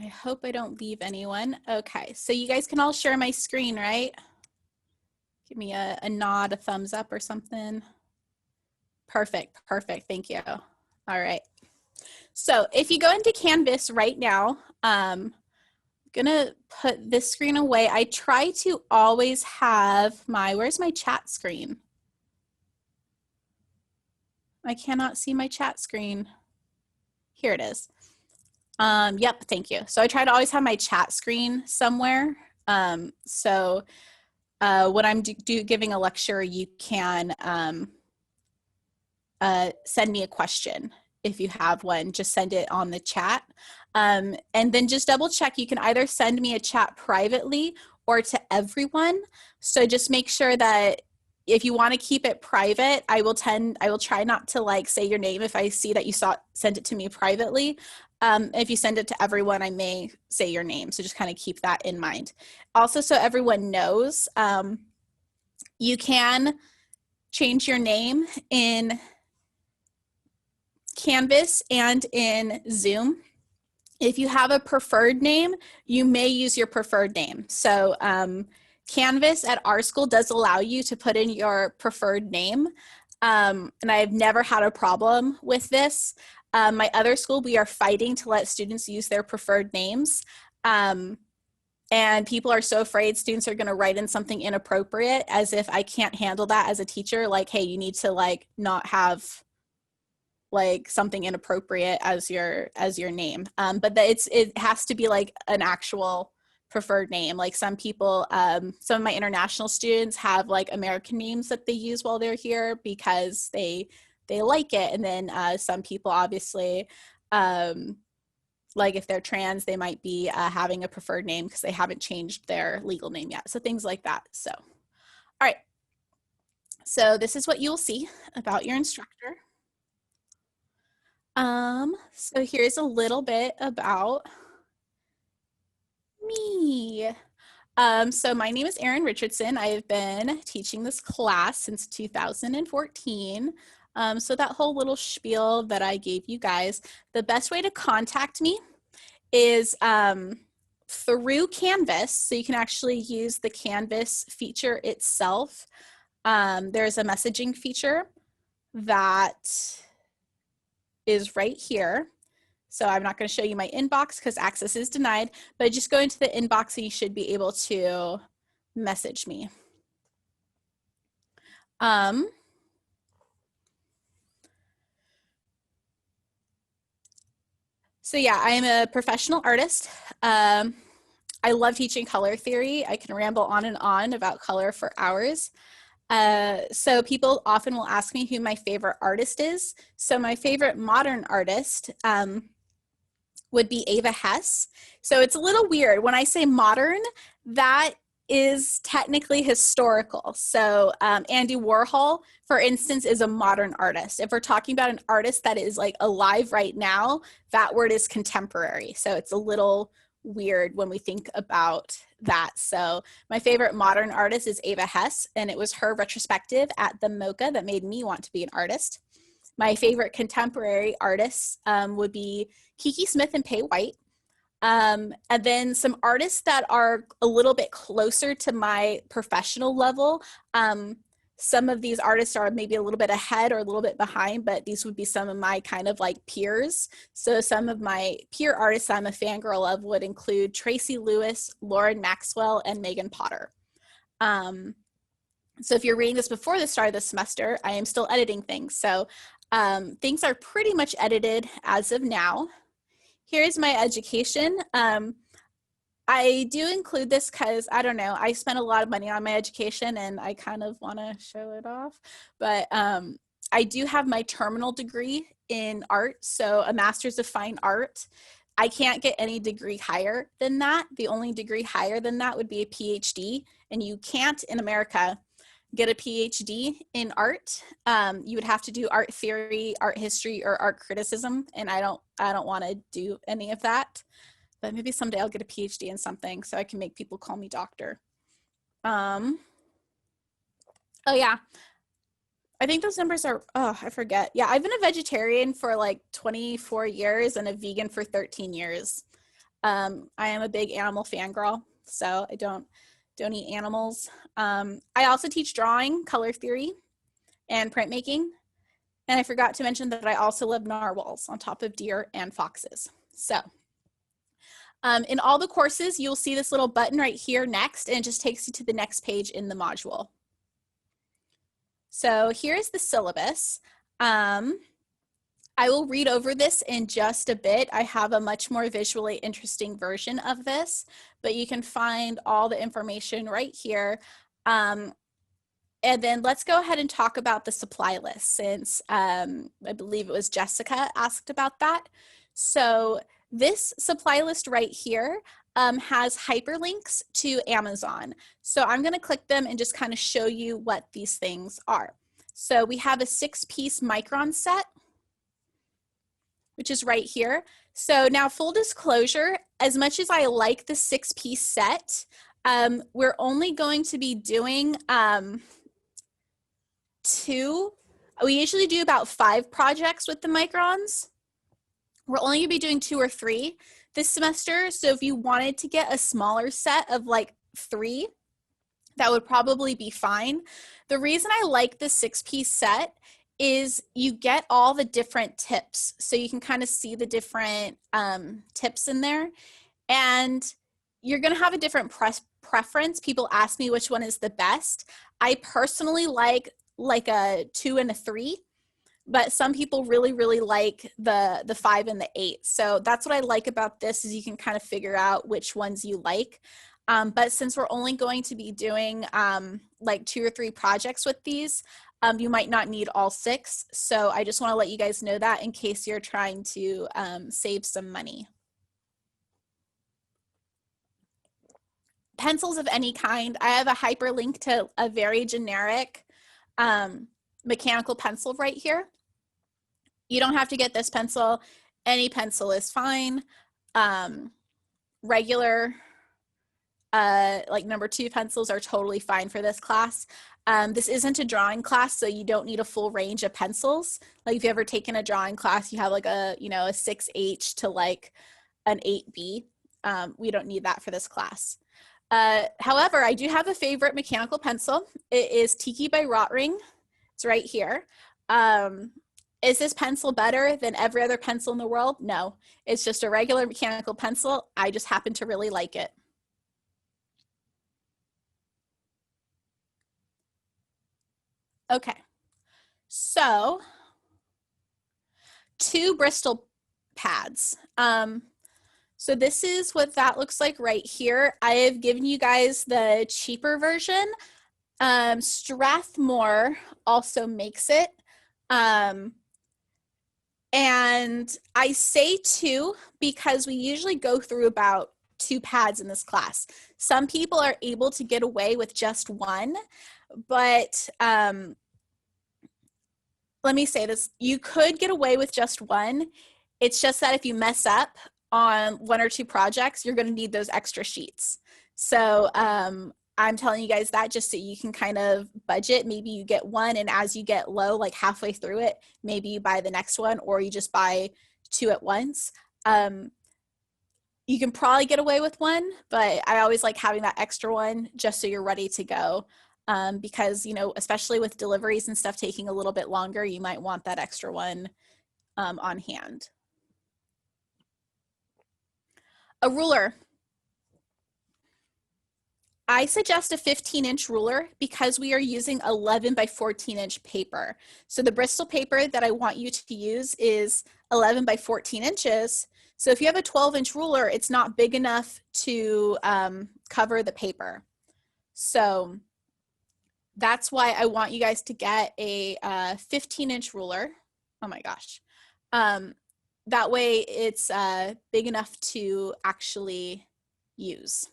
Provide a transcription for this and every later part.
I hope I don't leave anyone. Okay, so you guys can all share my screen, right? Give me a nod, a thumbs up or something. Perfect, perfect, thank you. All right. So if you go into Canvas right now, I'm gonna put this screen away. I try to always have my, where's my chat screen? I cannot see my chat screen. Here it is. Yep, thank you. So I try to always have my chat screen somewhere. When I'm giving a lecture, you can send me a question. If you have one, just send it on the chat. And then just double check. You can either send me a chat privately or to everyone. So just make sure that if you want to keep it private, I will try not to like say your name if I see that you sent it to me privately. If you send it to everyone, I may say your name. So just kind of keep that in mind. Also, so everyone knows, you can change your name in Canvas and in Zoom. If you have a preferred name, you may use your preferred name. So Canvas at our school does allow you to put in your preferred name. And I've never had a problem with this. My other school, we are fighting to let students use their preferred names. And people are so afraid students are going to write in something inappropriate, as if I can't handle that as a teacher. Like, hey, you need to like not have like something inappropriate as your name. But it has to be like an actual preferred name. Like some people, some of my international students have like American names that they use while they're here because they like it. And then some people obviously, like if they're trans, they might be having a preferred name because they haven't changed their legal name yet. So things like that. So, all right. So this is what you'll see about your instructor. So here's a little bit about me. So my name is Erin Richardson. I've been teaching this class since 2014. So that whole little spiel that I gave you guys, the best way to contact me is through Canvas. So you can actually use the Canvas feature itself. There's a messaging feature that is right here. So I'm not going to show you my inbox because access is denied, but just go into the inbox and you should be able to message me. So yeah, I am a professional artist. I love teaching color theory. I can ramble on and on about color for hours. So people often will ask me who my favorite artist is. So my favorite modern artist would be Ava Hess. So it's a little weird. When I say modern, that is technically historical. So Andy Warhol, for instance, is a modern artist. If we're talking about an artist that is like alive right now, that word is contemporary. So it's a little weird when we think about that. So my favorite modern artist is Ava Hess, and it was her retrospective at the MoCA that made me want to be an artist. My favorite contemporary artists would be Kiki Smith and Pei White. And then some artists that are a little bit closer to my professional level. Some of these artists are maybe a little bit ahead or a little bit behind, but these would be some of my kind of like peers. So some of my peer artists I'm a fangirl of would include Tracy Lewis, Lauren Maxwell, and Megan Potter. So if you're reading this before the start of the semester, I am still editing things. So things are pretty much edited as of now. Here's my education. I do include this because, I don't know, I spent a lot of money on my education and I kind of want to show it off. But I do have my terminal degree in art, so a master's of fine art. I can't get any degree higher than that. The only degree higher than that would be a PhD, and you can't in America get a PhD in art. You would have to do art theory, art history, or art criticism, and I don't want to do any of that. But maybe someday I'll get a PhD in something so I can make people call me doctor. Oh yeah, I think those numbers are, oh, I forget. Yeah, I've been a vegetarian for like 24 years and a vegan for 13 years. I am a big animal fangirl, so I don't eat animals. I also teach drawing, color theory, and printmaking. And I forgot to mention that I also love narwhals on top of deer and foxes. So in all the courses, you'll see this little button right here next, and it just takes you to the next page in the module. So here's the syllabus. I will read over this in just a bit. I have a much more visually interesting version of this, but you can find all the information right here. And then let's go ahead and talk about the supply list, since I believe it was Jessica asked about that. So this supply list right here has hyperlinks to Amazon. So I'm going to click them and just kind of show you what these things are. So we have a 6-piece micron set, which is right here. So now, full disclosure, as much as I like the 6-piece set, we're only going to be doing 2. We usually do about 5 projects with the microns. We're only going to be doing 2 or 3 this semester. So if you wanted to get a smaller set of like 3, that would probably be fine. The reason I like the 6-piece set is you get all the different tips. So you can kind of see the different tips in there. And you're going to have a different preference. People ask me which one is the best. I personally like a 2 and a 3. But some people really, really like the 5 and the 8. So that's what I like about this, is you can kind of figure out which ones you like. But since we're only going to be doing like 2 or 3 projects with these, you might not need all 6. So I just want to let you guys know that in case you're trying to save some money. Pencils of any kind. I have a hyperlink to a very generic mechanical pencil right here. You don't have to get this pencil. Any pencil is fine. Regular like number 2 pencils are totally fine for this class. This isn't a drawing class, so you don't need a full range of pencils. Like if you've ever taken a drawing class, you have like a 6H to like an 8B. We don't need that for this class. However, I do have a favorite mechanical pencil. It is Tiki by Rotring. It's right here. Is this pencil better than every other pencil in the world? No, it's just a regular mechanical pencil. I just happen to really like it. Okay, so 2 Bristol pads. So this is what that looks like right here. I have given you guys the cheaper version. Strathmore also makes it. And I say 2 because we usually go through about 2 pads in this class. Some people are able to get away with just 1, but let me say this, you could get away with just 1. It's just that if you mess up on 1 or 2 projects, you're going to need those extra sheets. So I'm telling you guys that just so you can kind of budget. Maybe you get 1, and as you get low, like halfway through it, maybe you buy the next one, or you just buy 2 at once. You can probably get away with 1, but I always like having that extra one just so you're ready to go. Because, especially with deliveries and stuff taking a little bit longer, you might want that extra one on hand. A ruler. I suggest a 15-inch ruler because we are using 11 by 14-inch paper. So the Bristol paper that I want you to use is 11 by 14 inches. So if you have a 12-inch ruler, it's not big enough to cover the paper. So that's why I want you guys to get a 15-inch ruler. Oh my gosh. That way it's big enough to actually use.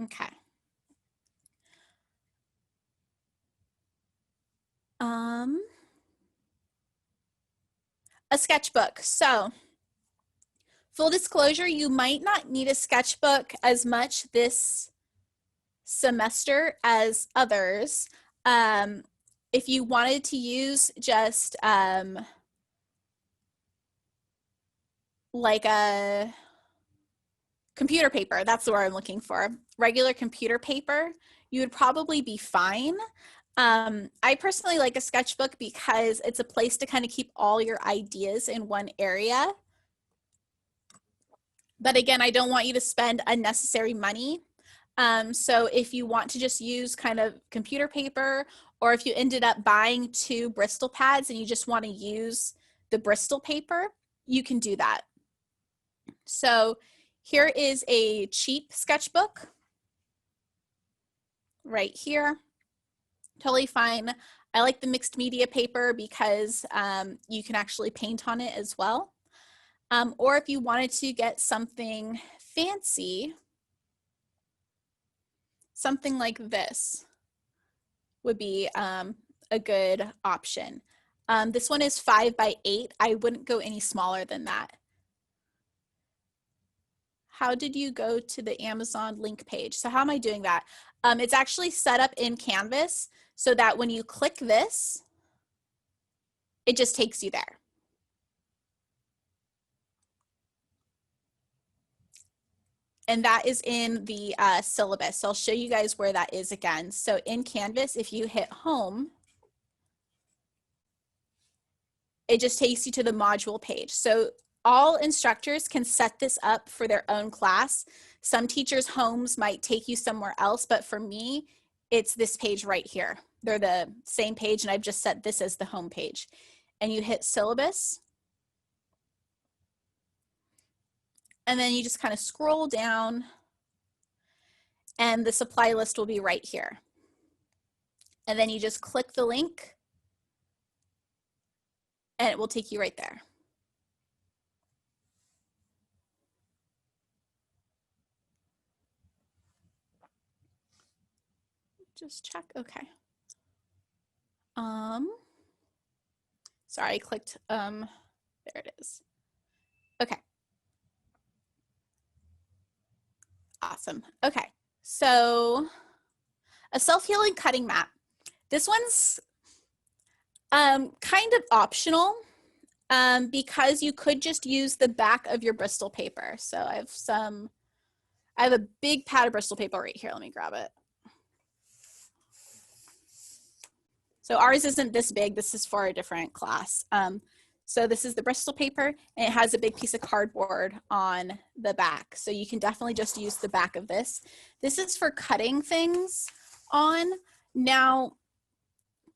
Okay. A sketchbook. So full disclosure, you might not need a sketchbook as much this semester as others. If you wanted to use just like a computer paper, that's the word I'm looking for, regular computer paper, you would probably be fine. I personally like a sketchbook because it's a place to kind of keep all your ideas in one area. But again, I don't want you to spend unnecessary money. So if you want to just use kind of computer paper, or if you ended up buying 2 Bristol pads and you just want to use the Bristol paper, you can do that. So here is a cheap sketchbook right here. Totally fine. I like the mixed media paper because you can actually paint on it as well. Or if you wanted to get something fancy, something like this would be a good option. This one is 5 by 8. I wouldn't go any smaller than that. How did you go to the Amazon link page? So how am I doing that? It's actually set up in Canvas so that when you click this, it just takes you there. And that is in the syllabus. So I'll show you guys where that is again. So in Canvas, if you hit home, it just takes you to the module page. So all instructors can set this up for their own class. Some teachers' homes might take you somewhere else, but for me, it's this page right here. They're the same page, and I've just set this as the home page. And you hit syllabus. And then you just kind of scroll down, and the supply list will be right here. And then you just click the link, and it will take you right there. Just check, okay. Sorry, I clicked, there it is. Okay. Awesome, okay. So a self-healing cutting mat. This one's kind of optional because you could just use the back of your Bristol paper. So I have a big pad of Bristol paper right here. Let me grab it. So ours isn't this big. This is for a different class. So this is the Bristol paper, and it has a big piece of cardboard on the back. So you can definitely just use the back of this. This is for cutting things on. Now,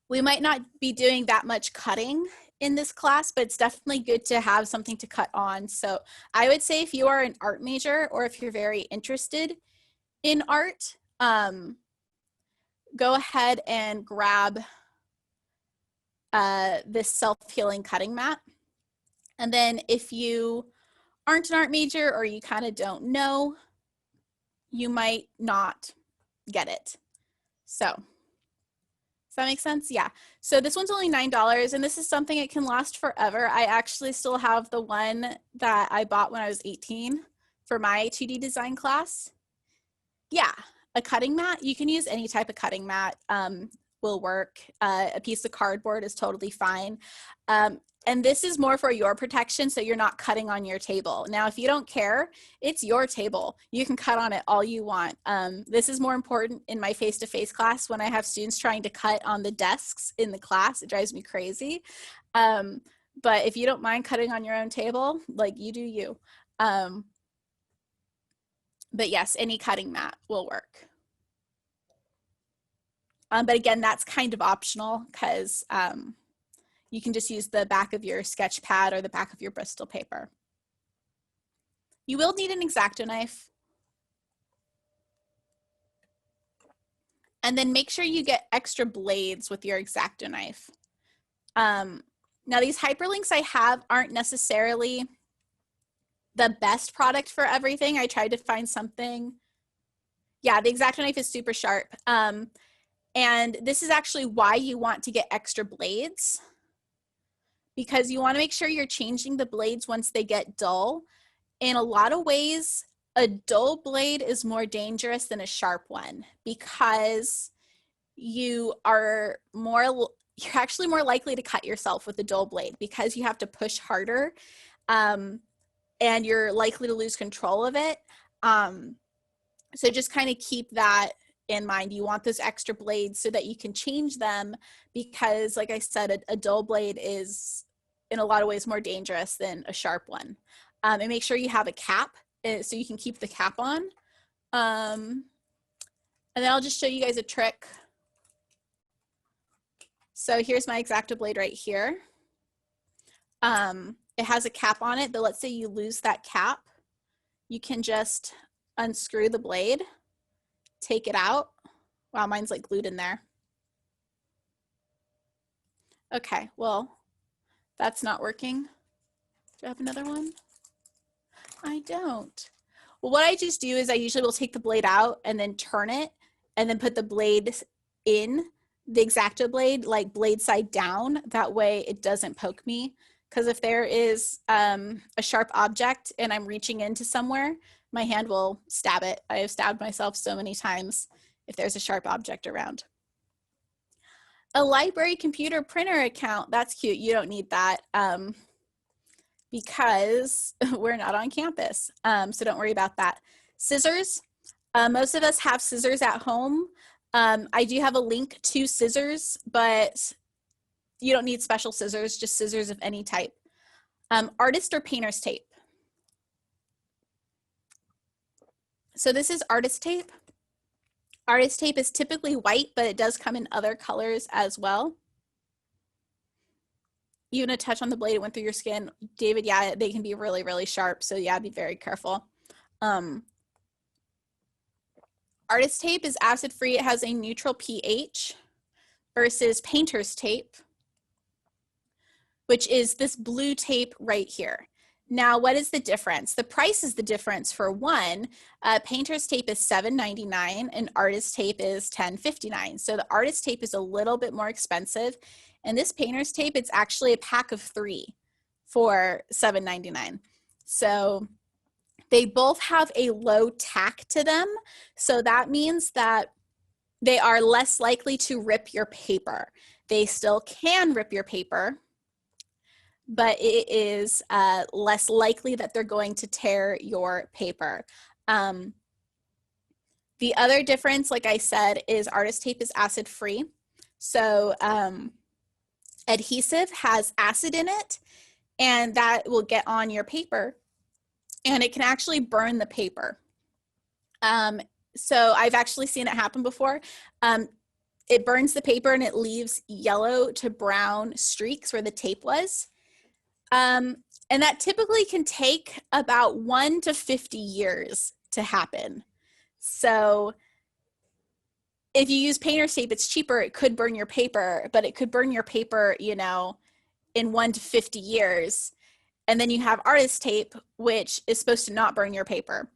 we might not be doing that much cutting in this class, but it's definitely good to have something to cut on. So I would say if you are an art major or if you're very interested in art, go ahead and grab this self-healing cutting mat. And then if you aren't an art major or you kind of don't know, you might not get it. So does that make sense? Yeah. So this one's only $9, and this is something that can last forever. I actually still have the one that I bought when I was 18 for my 2D design class. Yeah, a cutting mat. You can use any type of cutting mat. Will work. A piece of cardboard is totally fine. And this is more for your protection, so you're not cutting on your table. Now, if you don't care, it's your table. You can cut on it all you want. This is more important in my face-to-face class when I have students trying to cut on the desks in the class. It drives me crazy. But if you don't mind cutting on your own table, like, you do you. But yes, any cutting mat will work. But again, that's kind of optional because you can just use the back of your sketch pad or the back of your Bristol paper. You will need an X-Acto knife. And then make sure you get extra blades with your X-Acto knife. Now these hyperlinks I have aren't necessarily the best product for everything. I tried to find something. Yeah, the X-Acto knife is super sharp. And this is actually why you want to get extra blades, because you want to make sure you're changing the blades once they get dull. In a lot of ways, a dull blade is more dangerous than a sharp one because you're actually more likely to cut yourself with a dull blade because you have to push harder. and you're likely to lose control of it. So just kind of keep that in mind. You want those extra blades so that you can change them, because like I said, a dull blade is in a lot of ways more dangerous than a sharp one. And make sure you have a cap so you can keep the cap on. And then I'll just show you guys a trick. So here's my X-Acto blade right here. It has a cap on it, but let's say you lose that cap. You can just unscrew the blade, take it out. Wow, mine's like glued in there. Okay, well, that's not working. Do I have another one? I don't. Well, what I just do is I usually will take the blade out and then turn it and then put the blade in the X-Acto blade, like blade side down. That way it doesn't poke me. Because if there is a sharp object and I'm reaching into somewhere, my hand will stab it. I have stabbed myself so many times if there's a sharp object around. A library computer printer account, that's cute. You don't need that because we're not on campus. So don't worry about that. Scissors, most of us have scissors at home. I do have a link to scissors, but you don't need special scissors, just scissors of any type. Artist or painter's tape. So this is artist tape. Artist tape is typically white, but it does come in other colors as well. Even a touch on the blade, it went through your skin. David, yeah, they can be really, really sharp. So yeah, be very careful. Artist tape is acid-free. It has a neutral pH versus painter's tape, which is this blue tape right here. Now, what is the difference? The price is the difference for one. Painter's tape is $7.99 and artist tape is $10.59. So the artist tape is a little bit more expensive. And this painter's tape, it's actually a pack of 3 for $7.99. So they both have a low tack to them. So that means that they are less likely to rip your paper. They still can rip your paper, but it is less likely that they're going to tear your paper. The other difference, like I said, is artist tape is acid-free. So adhesive has acid in it, and that will get on your paper, and it can actually burn the paper. So I've actually seen it happen before. It burns the paper and it leaves yellow to brown streaks where the tape was. And that typically can take about 1 to 50 years to happen. So if you use painter's tape, it's cheaper. It could burn your paper, but it could burn your paper, you know, in 1 to 50 years. And then you have artist tape, which is supposed to not burn your paper.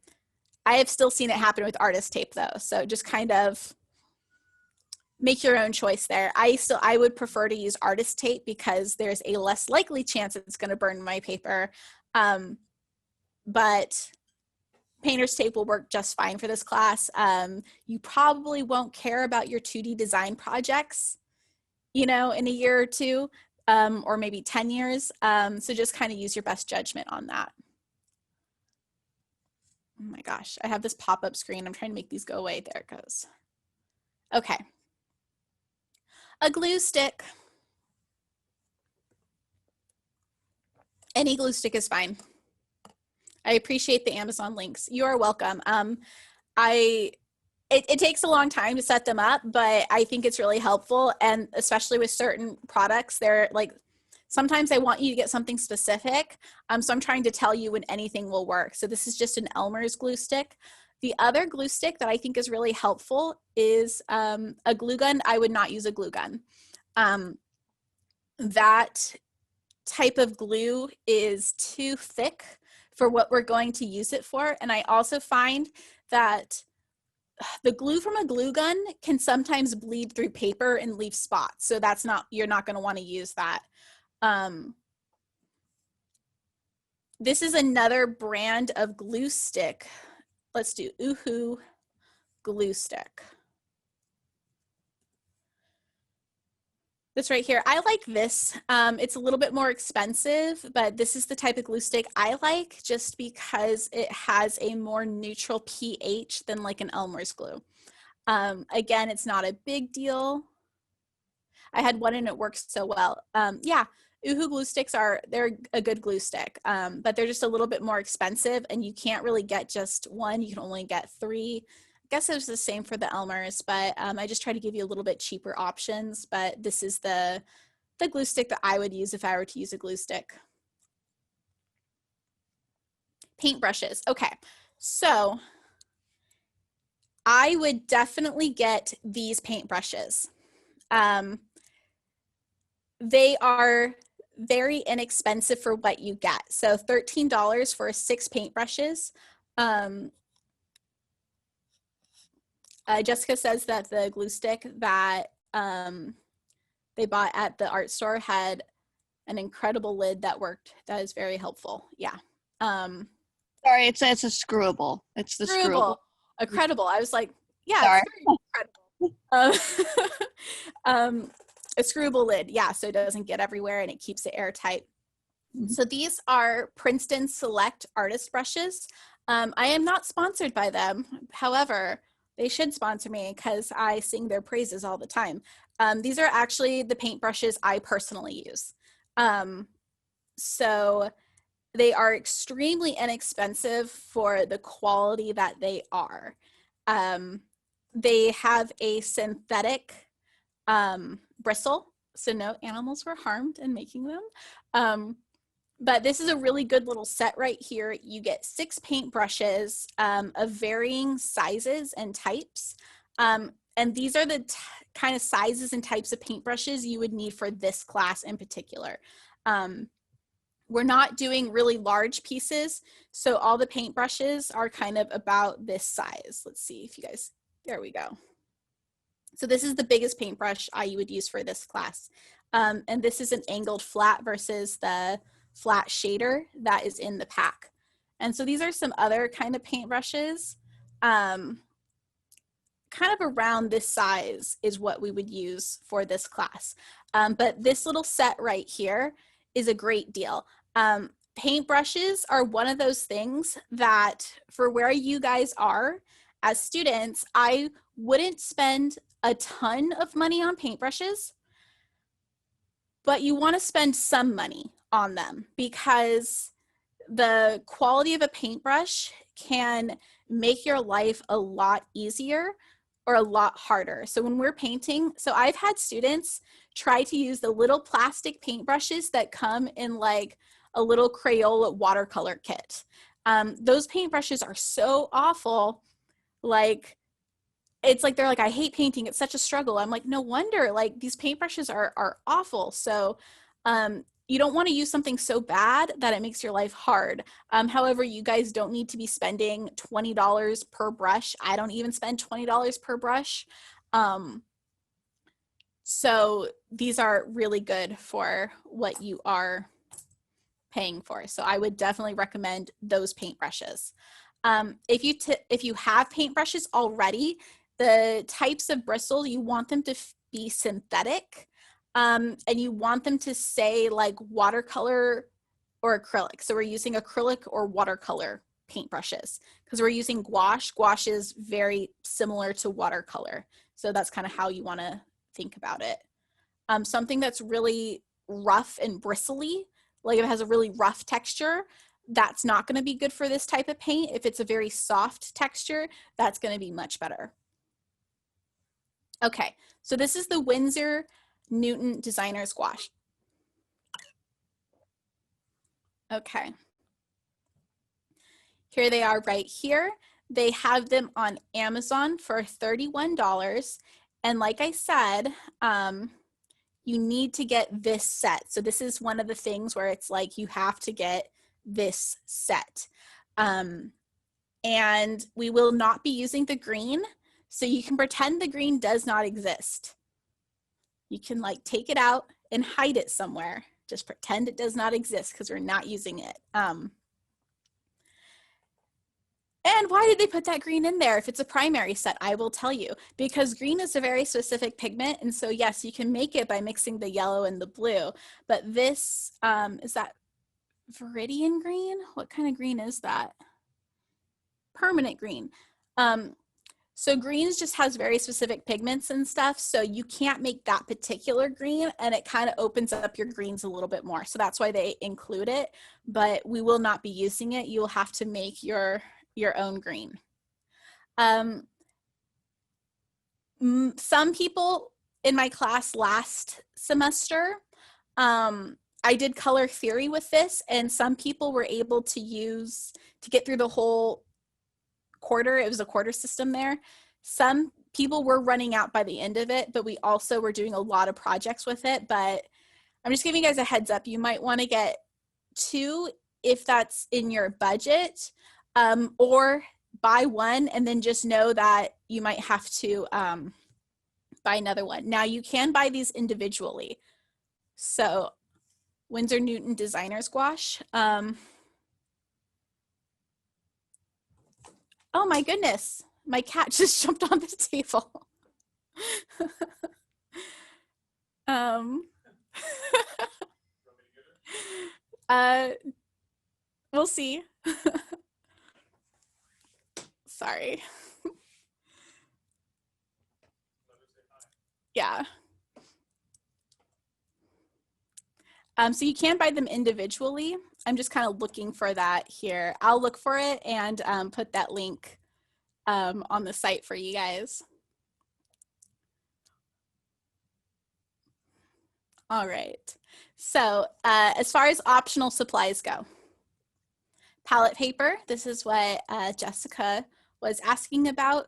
I have still seen it happen with artist tape though. So just kind of make your own choice there. I would prefer to use artist tape because there's a less likely chance it's going to burn my paper. But painter's tape will work just fine for this class. You probably won't care about your 2D design projects, you know, in a year or two, or maybe 10 years. So just kind of use your best judgment on that. Oh my gosh, I have this pop-up screen. I'm trying to make these go away. There it goes. Okay. A glue stick. Any glue stick is fine. I appreciate the Amazon links. You are welcome. It takes a long time to set them up, but I think it's really helpful. And especially with certain products, they're like, sometimes I want you to get something specific. So I'm trying to tell you when anything will work. So this is just an Elmer's glue stick. The other glue stick that I think is really helpful is a glue gun. I would not use a glue gun. That type of glue is too thick for what we're going to use it for. And I also find that the glue from a glue gun can sometimes bleed through paper and leave spots. So that's not, you're not going to want to use that. This is another brand of glue stick. Let's do Oohoo glue stick. This right here, I like this. It's a little bit more expensive, but this is the type of glue stick I like just because it has a more neutral pH than like an Elmer's glue. Again, it's not a big deal. I had one and it works so well. Yeah, Uhu glue sticks they're a good glue stick, but they're just a little bit more expensive and you can't really get just one. You can only get 3. I guess it was the same for the Elmer's, but I just try to give you a little bit cheaper options, but this is the glue stick that I would use if I were to use a glue stick. Paintbrushes. Okay, so I would definitely get these paintbrushes. They are very inexpensive for what you get. So $13 for 6 paintbrushes. Jessica says that the glue stick that they bought at the art store had an incredible lid that worked. That is very helpful. Yeah. Sorry, it's a screwable. It's the screwable. Incredible. I was like, yeah, Sorry. it's very incredible. A screwable lid, yeah, so it doesn't get everywhere and it keeps it airtight. So these are Princeton Select Artist Brushes. I am not sponsored by them. However, they should sponsor me because I sing their praises all the time. These are actually the paintbrushes I personally use. So they are extremely inexpensive for the quality that they are. They have a synthetic bristle, so no animals were harmed in making them. But this is a really good little set right here. You get 6 paintbrushes of varying sizes and types. And these are the kind of sizes and types of paintbrushes you would need for this class in particular. We're not doing really large pieces, so all the paintbrushes are kind of about this size. Let's see if you guys, there we go. So this is the biggest paintbrush I would use for this class. And this is an angled flat versus the flat shader that is in the pack. And so these are some other kind of paintbrushes. Kind of around this size is what we would use for this class. But this little set right here is a great deal. Paintbrushes are one of those things that for where you guys are as students, I wouldn't spend a ton of money on paintbrushes, but you want to spend some money on them because the quality of a paintbrush can make your life a lot easier or a lot harder. So when we're painting, so I've had students try to use the little plastic paintbrushes that come in like a little Crayola watercolor kit. Those paintbrushes are so awful. Like, it's like, they're like, I hate painting. It's such a struggle. I'm like, no wonder, like these paintbrushes are awful. So you don't want to use something so bad that it makes your life hard. However, you guys don't need to be spending $20 per brush. I don't even spend $20 per brush. So these are really good for what you are paying for. So I would definitely recommend those paintbrushes. If you have paintbrushes already, the types of bristle, you want them to be synthetic, and you want them to say like watercolor or acrylic. So we're using acrylic or watercolor paintbrushes because we're using gouache. Gouache is very similar to watercolor. So that's kind of how you want to think about it. Something that's really rough and bristly, like if it has a really rough texture, that's not going to be good for this type of paint. If it's a very soft texture, that's going to be much better. Okay, so this is the Winsor Newton Designer's Gouache. Okay. Here they are right here. They have them on Amazon for $31. And like I said, you need to get this set. So this is one of the things where it's like you have to get this set. And we will not be using the green. So you can pretend the green does not exist. You can like take it out and hide it somewhere. Just pretend it does not exist because we're not using it. And why did they put that green in there? If it's a primary set, I will tell you, because green is a very specific pigment. And so yes, you can make it by mixing the yellow and the blue, but this, is that Viridian green? What kind of green is that? Permanent green. So greens just has very specific pigments and stuff. So you can't make that particular green, and it kind of opens up your greens a little bit more. So that's why they include it, but we will not be using it. You will have to make your own green. Some people in my class last semester, I did color theory with this, and some people were able to use, to get through the whole quarter, it was a quarter system there. Some people were running out by the end of it, but we also were doing a lot of projects with it. But I'm just giving you guys a heads up. You might want to get 2 if that's in your budget, or buy 1 and then just know that you might have to buy another one. Now you can buy these individually. So Winsor Newton designer squash. Oh my goodness, my cat just jumped on the table. We'll see. Sorry. Yeah. So you can buy them individually. I'm just kind of looking for that here. I'll look for it and put that link on the site for you guys. All right. So as far as optional supplies go, palette paper, this is what Jessica was asking about.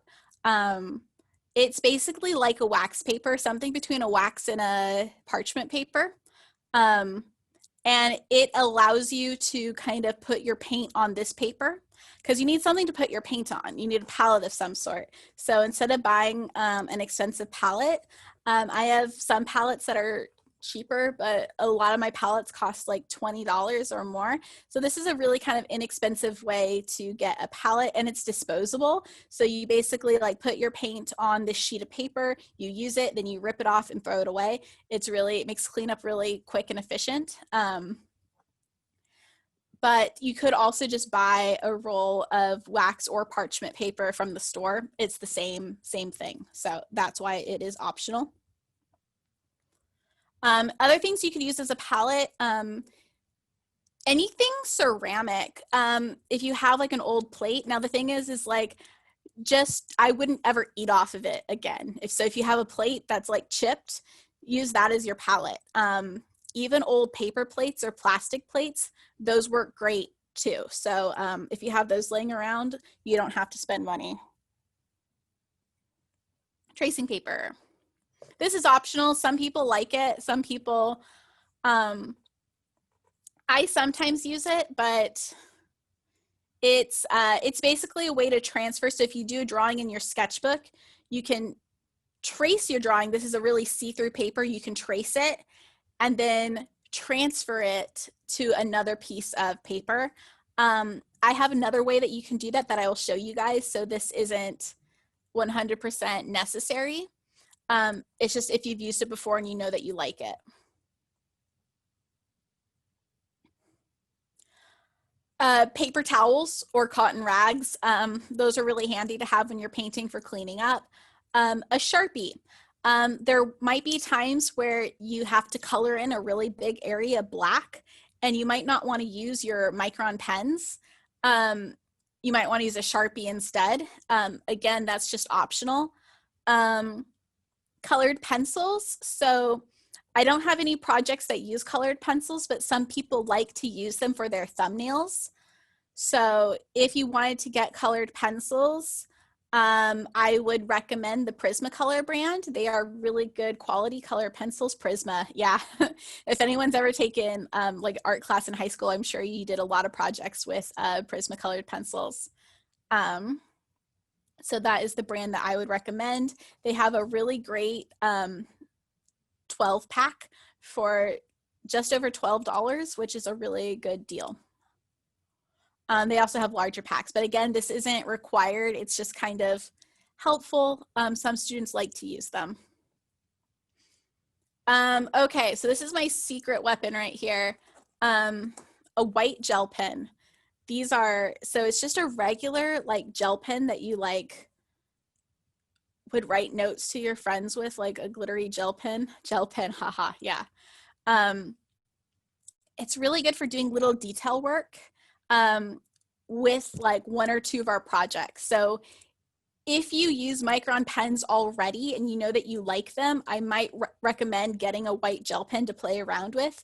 It's basically like a wax paper, something between a wax and a parchment paper. And it allows you to kind of put your paint on this paper, because you need something to put your paint on. You need a palette of some sort. So instead of buying an expensive palette, I have some palettes that are cheaper, but a lot of my palettes cost like $20 or more. So this is a really kind of inexpensive way to get a palette, and it's disposable. So you basically like put your paint on this sheet of paper, you use it, then you rip it off and throw it away. It makes cleanup really quick and efficient. But you could also just buy a roll of wax or parchment paper from the store. It's the same thing. So that's why it is optional. Other things you could use as a palette, anything ceramic. If you have like an old plate, now the thing is like, I wouldn't ever eat off of it again. If you have a plate that's like chipped, use that as your palette. Even old paper plates or plastic plates, those work great too. So if you have those laying around, you don't have to spend money. Tracing paper. This is optional. Some people like it. Some people, I sometimes use it, but it's basically a way to transfer. So if you do a drawing in your sketchbook, you can trace your drawing. This is a really see-through paper. You can trace it and then transfer it to another piece of paper. I have another way that you can do that I will show you guys. So this isn't 100% necessary. It's just if you've used it before and you know that you like it. Paper towels or cotton rags. Those are really handy to have when you're painting for cleaning up. A Sharpie. There might be times where you have to color in a really big area black, and you might not want to use your micron pens. You might want to use a Sharpie instead. Again, that's just optional. Colored pencils. So I don't have any projects that use colored pencils, but some people like to use them for their thumbnails. So if you wanted to get colored pencils, I would recommend the Prismacolor brand. They are really good quality color pencils. Prisma, yeah. If anyone's ever taken like art class in high school, I'm sure you did a lot of projects with Prismacolored pencils. So that is the brand that I would recommend. They have a really great 12 pack for just over $12, which is a really good deal. They also have larger packs, but again, this isn't required. It's just kind of helpful. Some students like to use them. Okay, so this is my secret weapon right here. A white gel pen. These are, so it's just a regular like gel pen that you like would write notes to your friends with, like a glittery gel pen, haha, yeah. It's really good for doing little detail work with like one or two of our projects. So if you use Micron pens already and you know that you like them, I might recommend getting a white gel pen to play around with.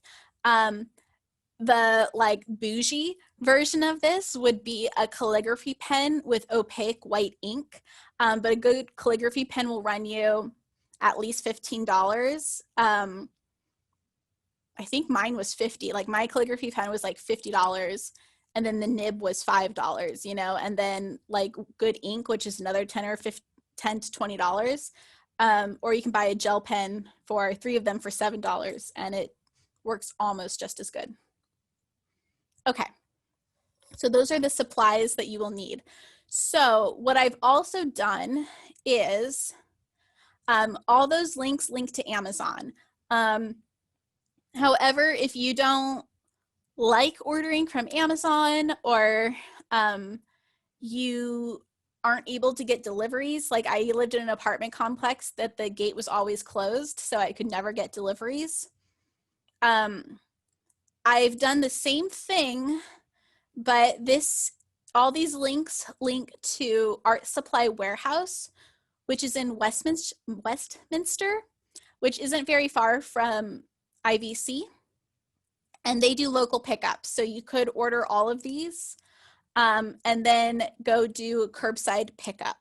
The like bougie version of this would be a calligraphy pen with opaque white ink. But a good calligraphy pen will run you at least $15. I think mine was 50. Like my calligraphy pen was like $50, and then the nib was $5, you know, and then like good ink, which is another 10 or 15, $10 to $20. Or you can buy a gel pen for 3 of them for $7, and it works almost just as good. Okay, so those are the supplies that you will need. So what I've also done is all those links link to Amazon. However, if you don't like ordering from Amazon, or you aren't able to get deliveries, like I lived in an apartment complex that the gate was always closed, so I could never get deliveries. I've done the same thing, but all these links link to Art Supply Warehouse, which is in Westminster, which isn't very far from IVC, and they do local pickups. So you could order all of these and then go do curbside pickup.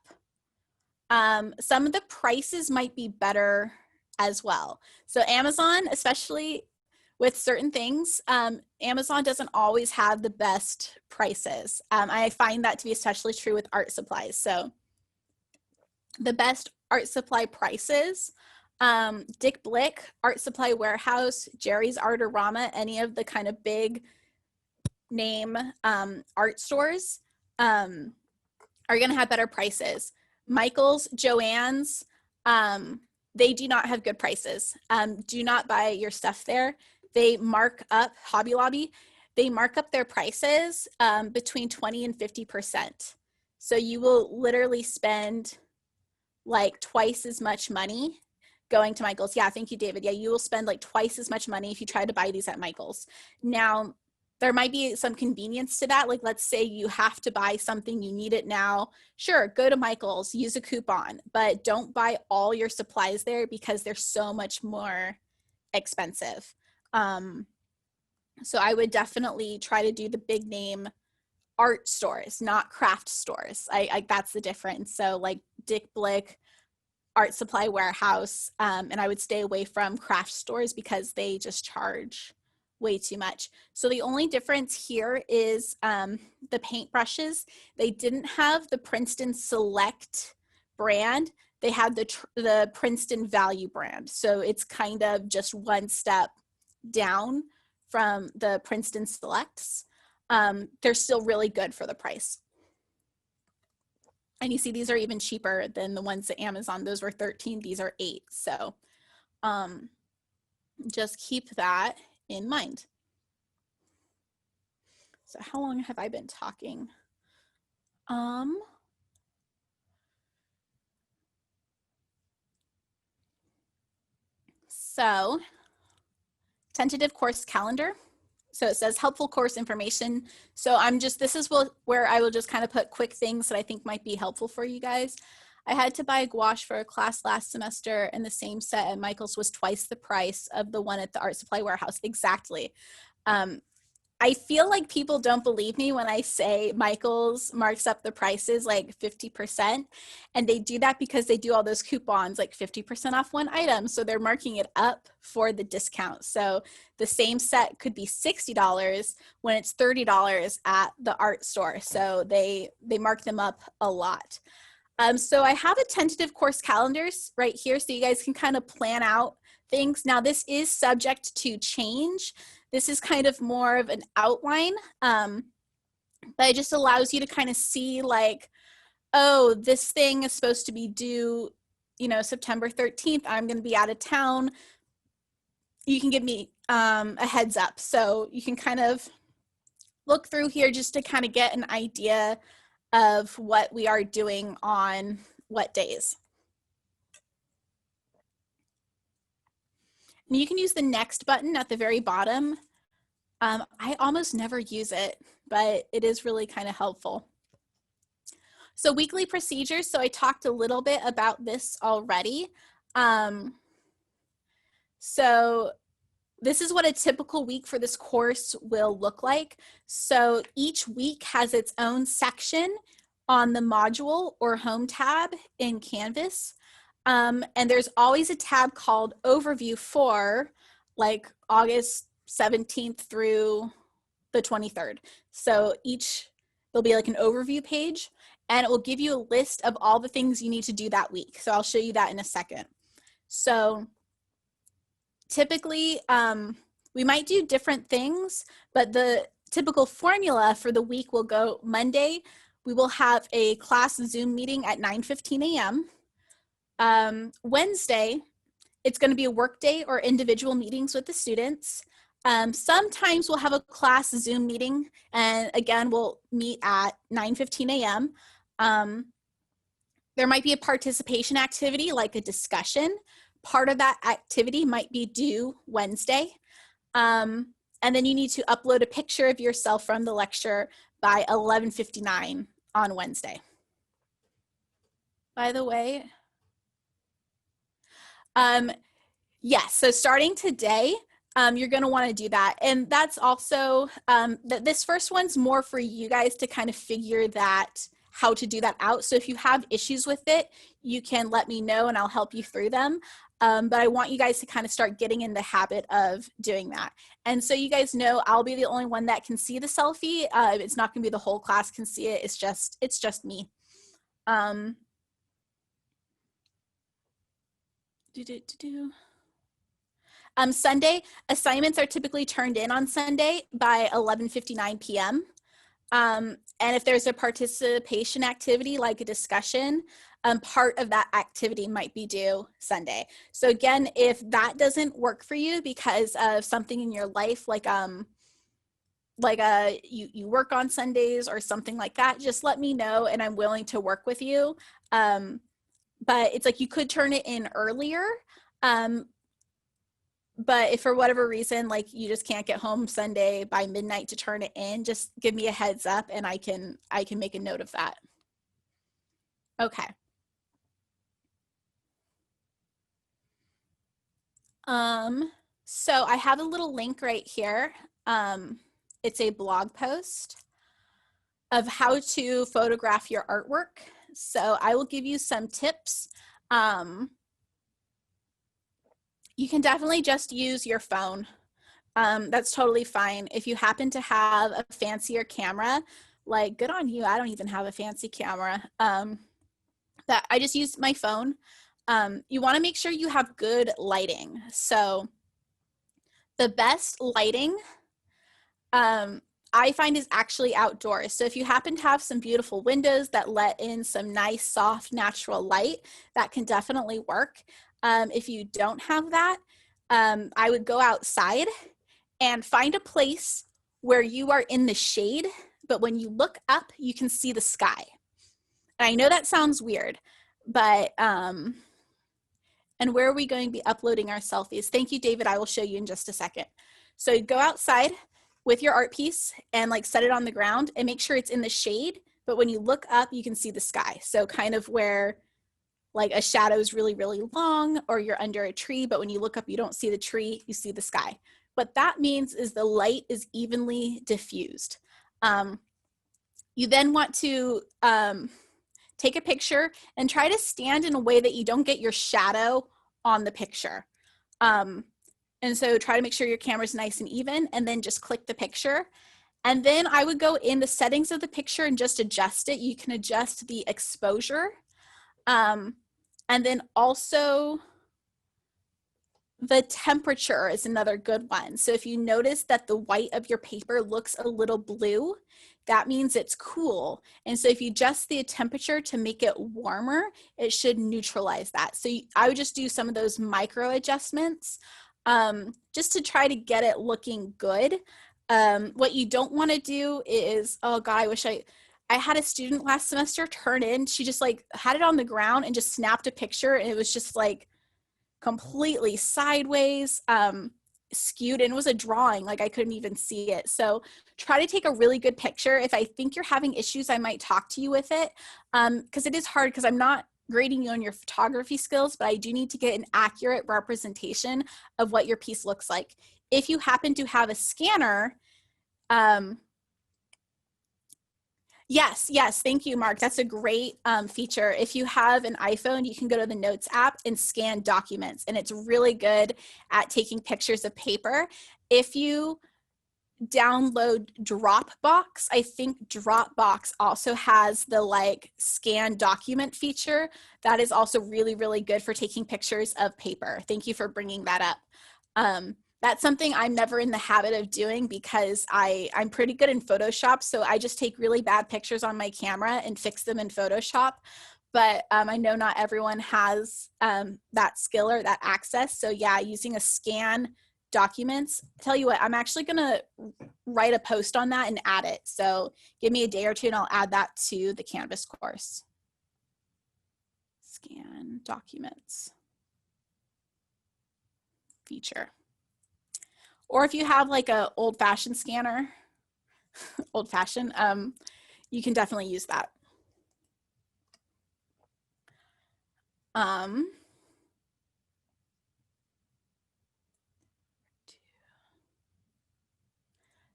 Some of the prices might be better as well. So Amazon, especially with certain things, Amazon doesn't always have the best prices. I find that to be especially true with art supplies. So the best art supply prices, Dick Blick, Art Supply Warehouse, Jerry's Artorama, any of the kind of big name art stores are going to have better prices. Michael's, Joann's, they do not have good prices. Do not buy your stuff there. They mark up, Hobby Lobby, they mark up their prices between 20 and 50%. So you will literally spend like twice as much money going to Michael's. Yeah, thank you, David. Yeah, you will spend like twice as much money if you try to buy these at Michael's. Now, there might be some convenience to that. Like, let's say you have to buy something, you need it now. Sure, go to Michael's, use a coupon, but don't buy all your supplies there because they're so much more expensive. So I would definitely try to do the big name art stores, not craft stores. That's the difference. So like Dick Blick, Art Supply Warehouse, and I would stay away from craft stores because they just charge way too much. So the only difference here is the paintbrushes. They didn't have the Princeton Select brand. They had the Princeton Value brand. So it's kind of just one step down from the Princeton Selects. They're still really good for the price. And you see these are even cheaper than the ones at Amazon. Those were 13, these are 8. So just keep that in mind. So how long have I been talking? So tentative course calendar. So it says helpful course information. So this is where I will just kind of put quick things that I think might be helpful for you guys. I had to buy a gouache for a class last semester, and the same set at Michael's was twice the price of the one at the Art Supply Warehouse. Exactly. I feel like people don't believe me when I say Michael's marks up the prices like 50%. And they do that because they do all those coupons, like 50% off one item. So they're marking it up for the discount. So the same set could be $60 when it's $30 at the art store. So they mark them up a lot. So I have a tentative course calendars right here so you guys can kind of plan out things. Now this is subject to change. This is kind of more of an outline. but it just allows you to kind of see like, oh, this thing is supposed to be due, you know, September 13th. I'm going to be out of town. You can give me a heads up. So you can kind of look through here just to kind of get an idea of what we are doing on what days. And you can use the next button at the very bottom. I almost never use it, but it is really kind of helpful. So weekly procedures, so I talked a little bit about this already. So this is what a typical week for this course will look like. So each week has its own section on the module or home tab in Canvas. And there's always a tab called Overview for like August 17th through the 23rd. So there'll be like an overview page, and it will give you a list of all the things you need to do that week. So I'll show you that in a second. So typically, we might do different things, but the typical formula for the week will go Monday. We will have a class Zoom meeting at 9:15 a.m. Wednesday, it's going to be a work day or individual meetings with the students. Sometimes we'll have a class Zoom meeting, and again, we'll meet at 9:15 a.m. There might be a participation activity like a discussion. Part of that activity might be due Wednesday. And then you need to upload a picture of yourself from the lecture by 11:59 on Wednesday. By the way, yes, so starting today, you're going to want to do that. And that's also, this first one's more for you guys to kind of figure that, how to do that out. So if you have issues with it, you can let me know and I'll help you through them. But I want you guys to kind of start getting in the habit of doing that. And so you guys know I'll be the only one that can see the selfie. It's not going to be the whole class can see it. It's just me. Sunday, assignments are typically turned in on Sunday by 11:59 p.m. And if there's a participation activity like a discussion, part of that activity might be due Sunday. So again, if that doesn't work for you because of something in your life, like you work on Sundays or something like that, just let me know and I'm willing to work with you. But it's like you could turn it in earlier. But if for whatever reason, like you just can't get home Sunday by midnight to turn it in, just give me a heads up and I can make a note of that. Okay. So I have a little link right here. It's a blog post of how to photograph your artwork. So I will give you some tips. You can definitely just use your phone. That's totally fine. If you happen to have a fancier camera, like good on you, I don't even have a fancy camera. That I just use my phone. You want to make sure you have good lighting. So the best lighting I find is actually outdoors. So if you happen to have some beautiful windows that let in some nice, soft, natural light, that can definitely work. If you don't have that, I would go outside and find a place where you are in the shade, but when you look up, you can see the sky. And I know that sounds weird, but, and where are we going to be uploading our selfies? Thank you, David. I will show you in just a second. So you go outside with your art piece and like set it on the ground and make sure it's in the shade, but when you look up, you can see the sky. So kind of where like a shadow is really, really long, or you're under a tree, but when you look up, you don't see the tree, you see the sky. What that means is the light is evenly diffused. You then want to take a picture and try to stand in a way that you don't get your shadow on the picture. And so try to make sure your camera's nice and even, and then just click the picture. And then I would go in the settings of the picture and just adjust it. You can adjust the exposure. And then also The temperature is another good one. So if you notice that the white of your paper looks a little blue, that means it's cool. And so if you adjust the temperature to make it warmer, it should neutralize that. So I would just do some of those micro adjustments just to try to get it looking good. What you don't want to do is, oh God, I had a student last semester turn in, she just like had it on the ground and just snapped a picture, and it was just like completely sideways, skewed, and it was a drawing, like I couldn't even see it. So try to take a really good picture. If I think you're having issues, I might talk to you with it, because it is hard, because I'm not grading you on your photography skills, but I do need to get an accurate representation of what your piece looks like. If you happen to have a scanner, yes, thank you, Mark. That's a great feature. If you have an iPhone, you can go to the Notes app and scan documents, and it's really good at taking pictures of paper. If you download Dropbox, I think Dropbox also has the like scan document feature. That is also really, really good for taking pictures of paper. Thank you for bringing that up. That's something I'm never in the habit of doing because I'm pretty good in Photoshop. So I just take really bad pictures on my camera and fix them in Photoshop. But I know not everyone has that skill or that access. So yeah, using a scan documents. Tell you what, I'm actually gonna write a post on that and add it. So give me a day or two and I'll add that to the Canvas course. Scan documents feature. Or if you have like a old-fashioned scanner, old-fashioned, you can definitely use that.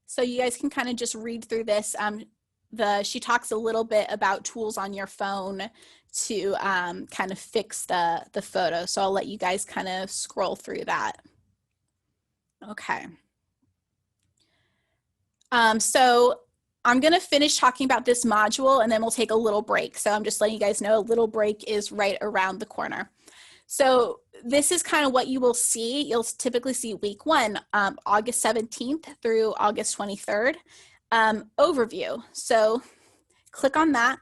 So you guys can kind of just read through this. She talks a little bit about tools on your phone to kind of fix the photo. So I'll let you guys kind of scroll through that. Okay. So I'm going to finish talking about this module and then we'll take a little break. So I'm just letting you guys know a little break is right around the corner. So this is kind of what you will see. You'll typically see week 1, August 17th through August 23rd, overview. So click on that.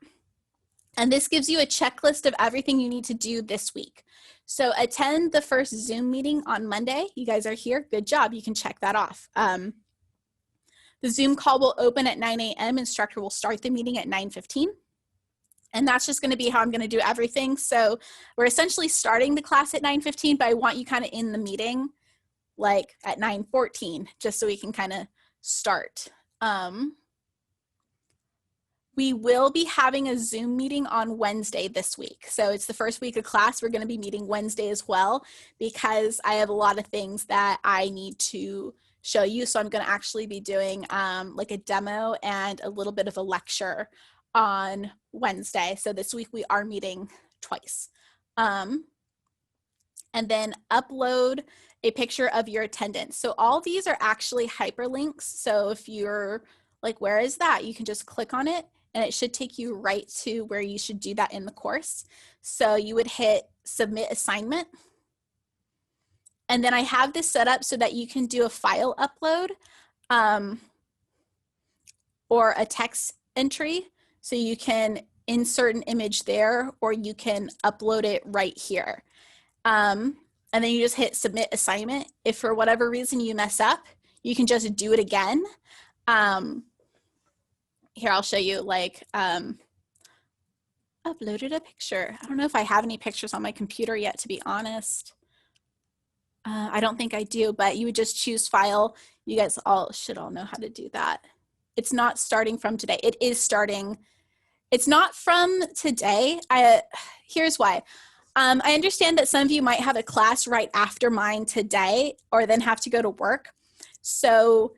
And this gives you a checklist of everything you need to do this week. So attend the first Zoom meeting on Monday. You guys are here. Good job. You can check that off. The Zoom call will open at 9 a.m. Instructor will start the meeting at 9:15. And that's just going to be how I'm going to do everything. So we're essentially starting the class at 9:15, but I want you kind of in the meeting like at 9:14, just so we can kind of start. We will be having a Zoom meeting on Wednesday this week. So it's the first week of class. We're going to be meeting Wednesday as well because I have a lot of things that I need to show you. So I'm going to actually be doing like a demo and a little bit of a lecture on Wednesday. So this week we are meeting twice. And then upload a picture of your attendance. So all these are actually hyperlinks. So if you're like, where is that? You can just click on it and it should take you right to where you should do that in the course. So you would hit submit assignment. And then I have this set up so that you can do a file upload or a text entry. So you can insert an image there or you can upload it right here. And then you just hit submit assignment. If for whatever reason you mess up, you can just do it again. Here, I'll show you like uploaded a picture. I don't know if I have any pictures on my computer yet, to be honest. I don't think I do, but you would just choose file. You guys should all know how to do that. It's not starting from today. It is starting. It's not from today. Here's why. I understand that some of you might have a class right after mine today or then have to go to work. So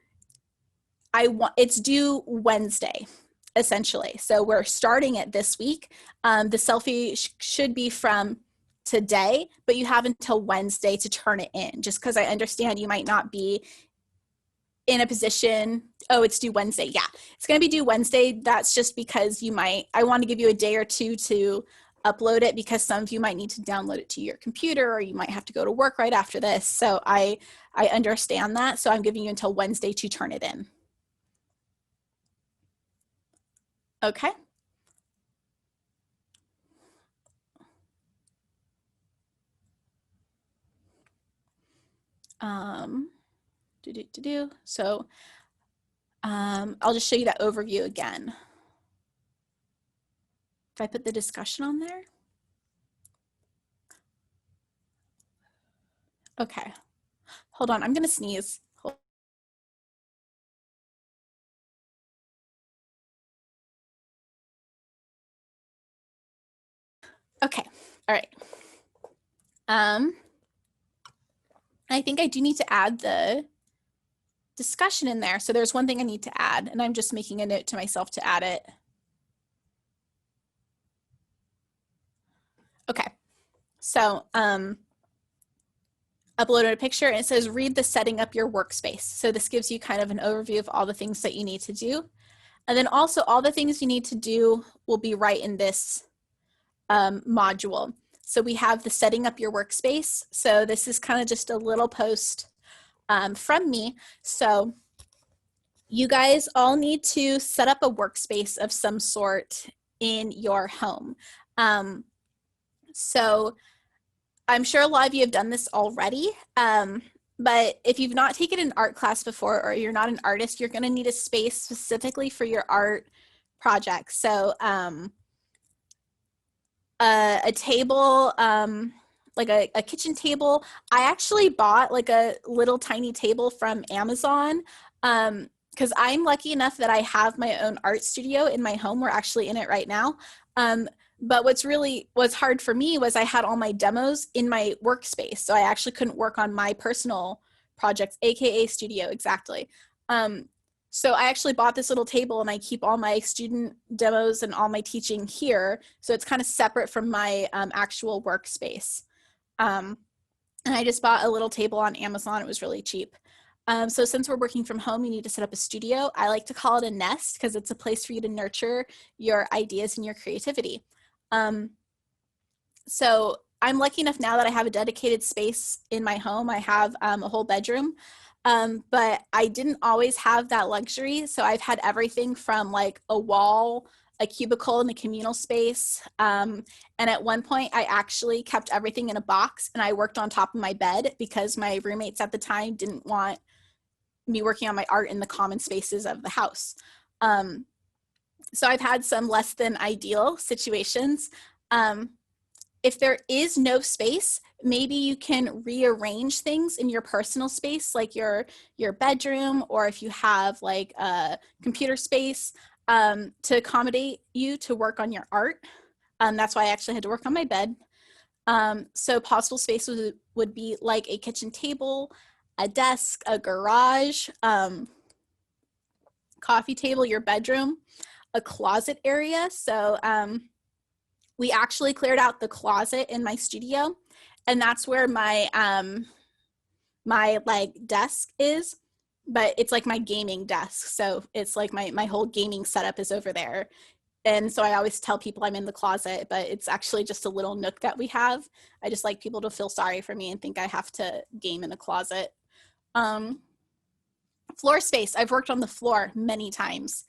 it's due Wednesday, essentially. So we're starting it this week. The selfie should be from today, but you have until Wednesday to turn it in, just because I understand you might not be in a position. Oh, it's due Wednesday. Yeah, it's going to be due Wednesday. That's just because I want to give you a day or two to upload it because some of you might need to download it to your computer or you might have to go to work right after this. So I understand that. So I'm giving you until Wednesday to turn it in. Okay. So I'll just show you that overview again. Did I put the discussion on there? Okay. Hold on, I'm gonna sneeze. Okay, all right. I think I do need to add the discussion in there. So there's one thing I need to add, and I'm just making a note to myself to add it. Okay, so uploaded a picture and it says read the setting up your workspace. So this gives you kind of an overview of all the things that you need to do. And then also all the things you need to do will be right in this module. So we have the setting up your workspace. So this is kind of just a little post from me. So you guys all need to set up a workspace of some sort in your home. So I'm sure a lot of you have done this already, but if you've not taken an art class before or you're not an artist, you're going to need a space specifically for your art project. So a table, like a kitchen table. I actually bought like a little tiny table from Amazon because I'm lucky enough that I have my own art studio in my home. We're actually in it right now. But what's hard for me was I had all my demos in my workspace. So I actually couldn't work on my personal projects, AKA studio, exactly. So I actually bought this little table and I keep all my student demos and all my teaching here. So it's kind of separate from my actual workspace. And I just bought a little table on Amazon. It was really cheap. So since we're working from home, you need to set up a studio. I like to call it a nest because it's a place for you to nurture your ideas and your creativity. So I'm lucky enough now that I have a dedicated space in my home. I have a whole bedroom, but I didn't always have that luxury. So I've had everything from like a wall, a cubicle in a communal space. And at one point I actually kept everything in a box and I worked on top of my bed because my roommates at the time didn't want me working on my art in the common spaces of the house. So I've had some less than ideal situations. If there is no space, maybe you can rearrange things in your personal space, like your bedroom, or if you have like a computer space to accommodate you to work on your art. That's why I actually had to work on my bed. So possible spaces would be like a kitchen table, a desk, a garage, coffee table, your bedroom, a closet area. So we actually cleared out the closet in my studio, and that's where my my like desk is, but it's like my gaming desk. So it's like my whole gaming setup is over there. And so I always tell people I'm in the closet, but it's actually just a little nook that we have. I just like people to feel sorry for me and think I have to game in a closet. Floor space, I've worked on the floor many times.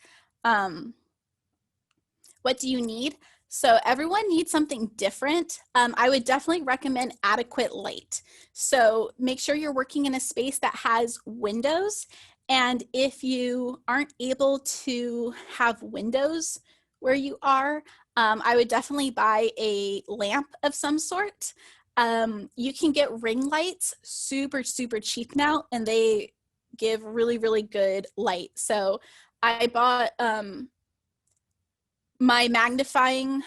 What do you need? So everyone needs something different. I would definitely recommend adequate light. So make sure you're working in a space that has windows. And if you aren't able to have windows where you are, I would definitely buy a lamp of some sort. You can get ring lights super, super cheap now, and they give really, really good light. So I bought my magnifying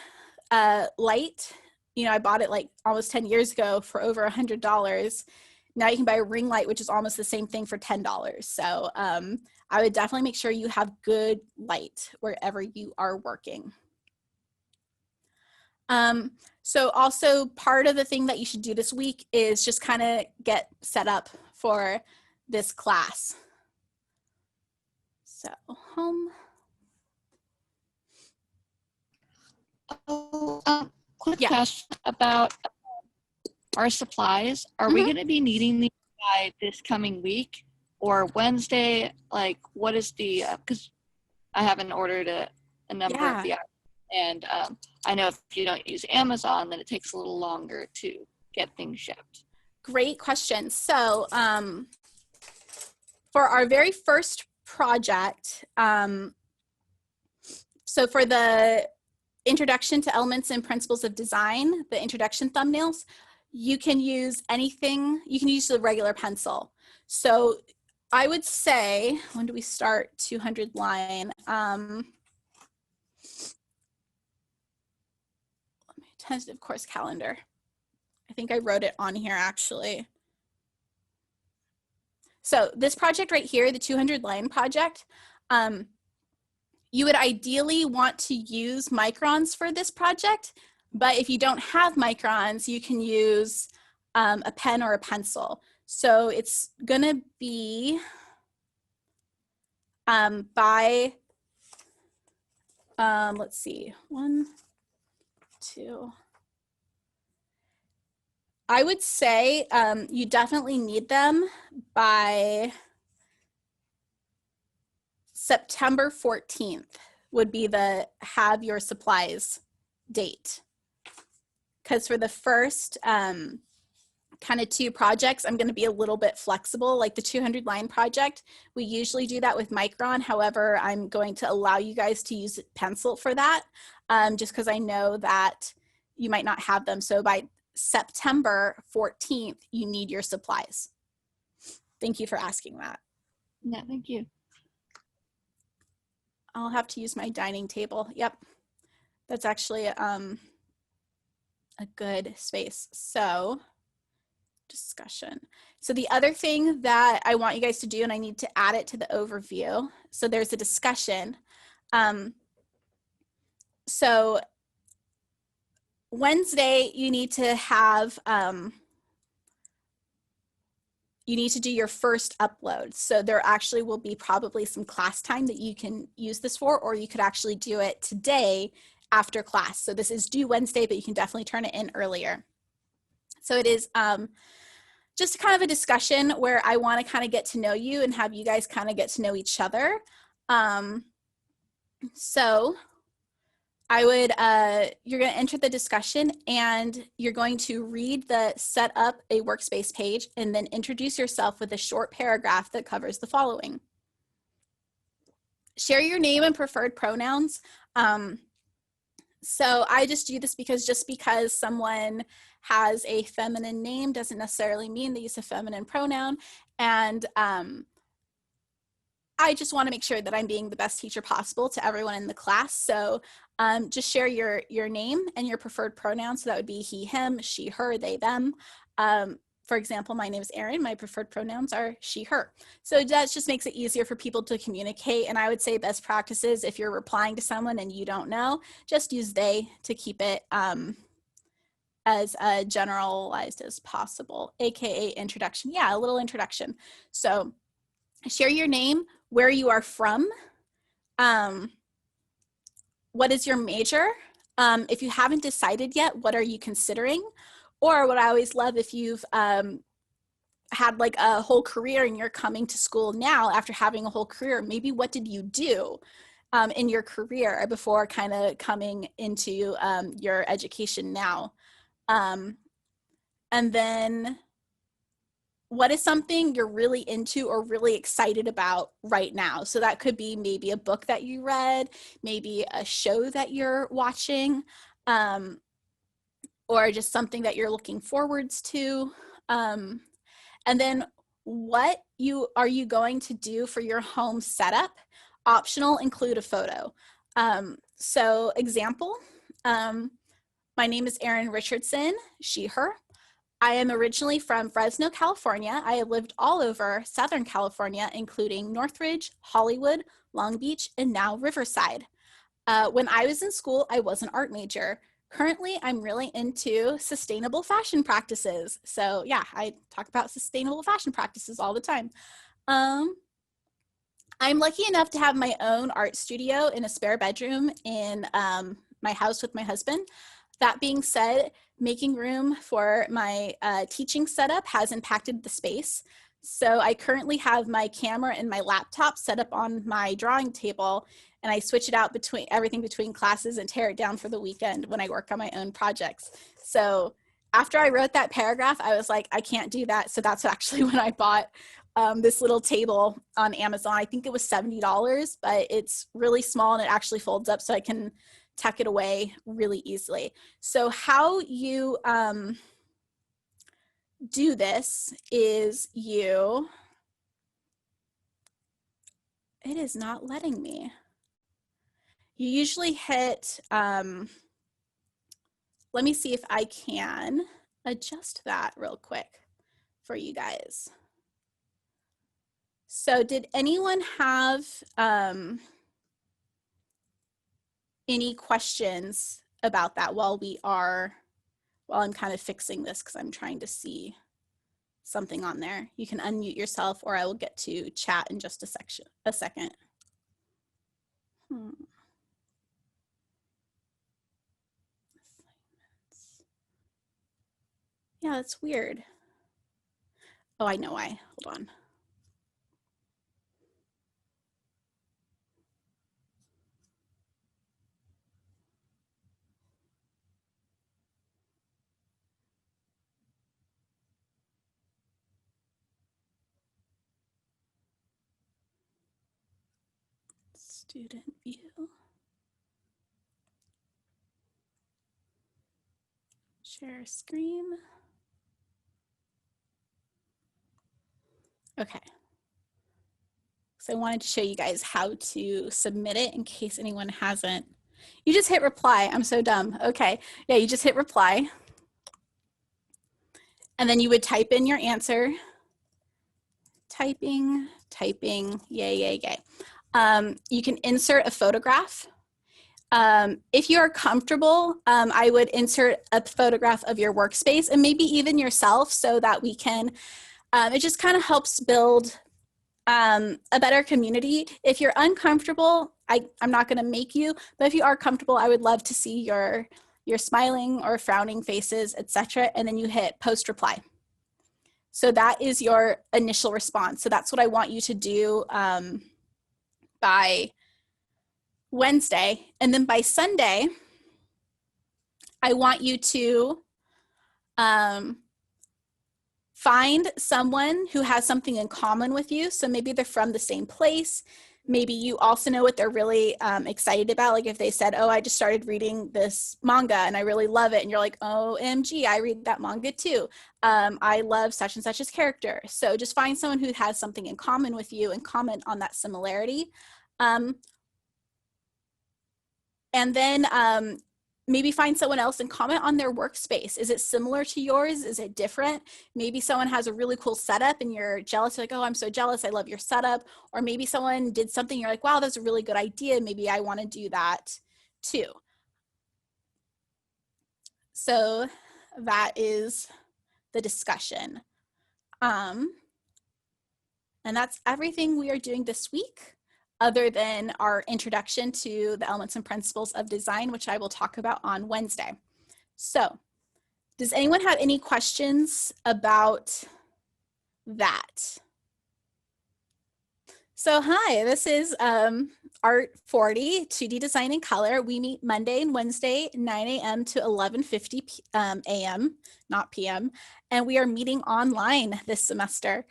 light. You know, I bought it like almost 10 years ago for over $100. Now you can buy a ring light, which is almost the same thing for $10. So I would definitely make sure you have good light wherever you are working. So also part of the thing that you should do this week is just kind of get set up for this class. So Oh, quick Yeah. question about our supplies. Are we Mhm. going to be needing these by this coming week or Wednesday? Like, what is the, because I haven't ordered a number of Yeah. the items. And I know if you don't use Amazon, then it takes a little longer to get things shipped. Great question. So for our very first project, so for the Introduction to Elements and Principles of Design, the introduction thumbnails, you can use anything. You can use the regular pencil. So I would say, when do we start 200 line? Tentative course calendar. I think I wrote it on here actually. So this project right here, the 200 line project, you would ideally want to use microns for this project, but if you don't have microns, you can use a pen or a pencil. So it's gonna be by, let's see, 1, 2. I would say you definitely need them by September 14th would be the have your supplies date. Because for the first kind of 2 projects, I'm going to be a little bit flexible. Like the 200 line project, we usually do that with Micron. However, I'm going to allow you guys to use pencil for that, just because I know that you might not have them. So by September 14th, you need your supplies. Thank you for asking that. Yeah, thank you. I'll have to use my dining table. Yep. That's actually a good space. So discussion. So the other thing that I want you guys to do, and I need to add it to the overview. So there's a discussion. So Wednesday, you need to have, you need to do your first upload. So there actually will be probably some class time that you can use this for, or you could actually do it today after class. So this is due Wednesday, but you can definitely turn it in earlier. So it is just kind of a discussion where I want to kind of get to know you and have you guys kind of get to know each other. So I would, you're going to enter the discussion and you're going to read the set up a workspace page and then introduce yourself with a short paragraph that covers the following. Share your name and preferred pronouns. So I just do this because just because someone has a feminine name doesn't necessarily mean they use a feminine pronoun. And I just want to make sure that I'm being the best teacher possible to everyone in the class. So just share your name and your preferred pronouns. So that would be he, him, she, her, they, them. For example, my name is Erin. My preferred pronouns are she, her. So that just makes it easier for people to communicate. And I would say best practices, if you're replying to someone and you don't know, just use they to keep it as generalized as possible, AKA introduction. Yeah, a little introduction. So share your name, where you are from, what is your major? If you haven't decided yet, what are you considering? Or what I always love, if you've had like a whole career and you're coming to school now after having a whole career, maybe what did you do in your career before kind of coming into your education now? And then what is something you're really into or really excited about right now? So that could be maybe a book that you read, maybe a show that you're watching, or just something that you're looking forwards to. And then what are you going to do for your home setup? Optional, include a photo. So example, my name is Erin Richardson, she, her. I am originally from Fresno, California. I have lived all over Southern California, including Northridge, Hollywood, Long Beach, and now Riverside. When I was in school, I was an art major. Currently, I'm really into sustainable fashion practices. So yeah, I talk about sustainable fashion practices all the time. I'm lucky enough to have my own art studio in a spare bedroom in my house with my husband. That being said, making room for my teaching setup has impacted the space. So I currently have my camera and my laptop set up on my drawing table, and I switch it out between everything between classes and tear it down for the weekend when I work on my own projects. So after I wrote that paragraph, I was like, I can't do that. So that's actually when I bought this little table on Amazon. I think it was $70, but it's really small and it actually folds up so I can tuck it away really easily. So how you do this is it is not letting me. You usually hit, let me see if I can adjust that real quick for you guys. So did anyone have any questions about that while I'm kind of fixing this, because I'm trying to see something on there? You can unmute yourself, or I will get to chat in just a second. Yeah, that's weird. Oh, I know why. Hold on. Student view. Share screen. Okay. So I wanted to show you guys how to submit it in case anyone hasn't. You just hit reply. I'm so dumb. Okay. Yeah, you just hit reply. And then you would type in your answer. Typing, yay, yay, yay. You can insert a photograph. If you are comfortable, I would insert a photograph of your workspace and maybe even yourself, so that we can, it just kind of helps build a better community. If you're uncomfortable, I'm not going to make you, but if you are comfortable, I would love to see your smiling or frowning faces, etc. And then you hit post reply. So that is your initial response. So that's what I want you to do by Wednesday. And then by Sunday, I want you to find someone who has something in common with you. So maybe they're from the same place. Maybe you also know what they're really excited about. Like if they said, oh, I just started reading this manga and I really love it. And you're like, OMG, I read that manga too. I love such and such's character. So just find someone who has something in common with you and comment on that similarity. And then maybe find someone else and comment on their workspace. Is it similar to yours? Is it different? Maybe someone has a really cool setup and you're jealous. You're like, oh, I'm so jealous. I love your setup. Or maybe someone did something. You're like, wow, that's a really good idea. Maybe I want to do that too. So that is the discussion. And that's everything we are doing this week, other than our introduction to the elements and principles of design, which I will talk about on Wednesday. So, does anyone have any questions about that? So hi, this is Art 40, 2D Design and Color. We meet Monday and Wednesday, 9 a.m. to 11:50 a.m., not p.m., and we are meeting online this semester.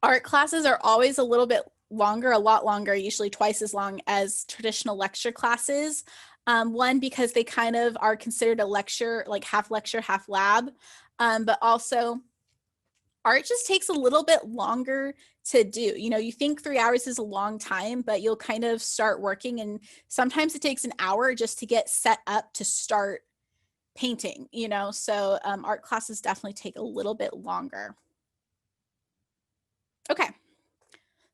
Art classes are always a little bit longer, a lot longer, usually twice as long as traditional lecture classes. One, because they kind of are considered a lecture, like half lecture, half lab, but also art just takes a little bit longer to do. You know, you think 3 hours is a long time, but you'll kind of start working, and sometimes it takes an hour just to get set up to start painting, you know, so art classes definitely take a little bit longer. Okay.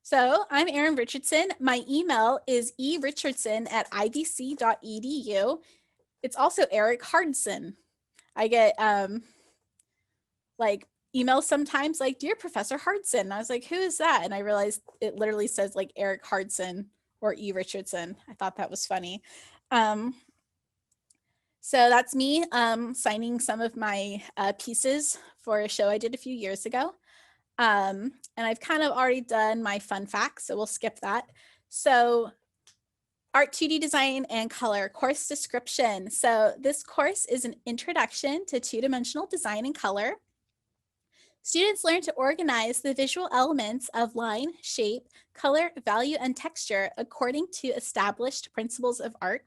So I'm Erin Richardson. My email is erichardson@ibc.edu. It's also Eric Hardson. I get like emails sometimes like, dear Professor Hardson. And I was like, who is that? And I realized it literally says like Eric Hardson or E. Richardson. I thought that was funny. So that's me signing some of my pieces for a show I did a few years ago. And I've kind of already done my fun facts, so we'll skip that. So Art 2D Design and Color course description. So this course is an introduction to two-dimensional design and color. Students learn to organize the visual elements of line, shape, color, value, and texture according to established principles of art.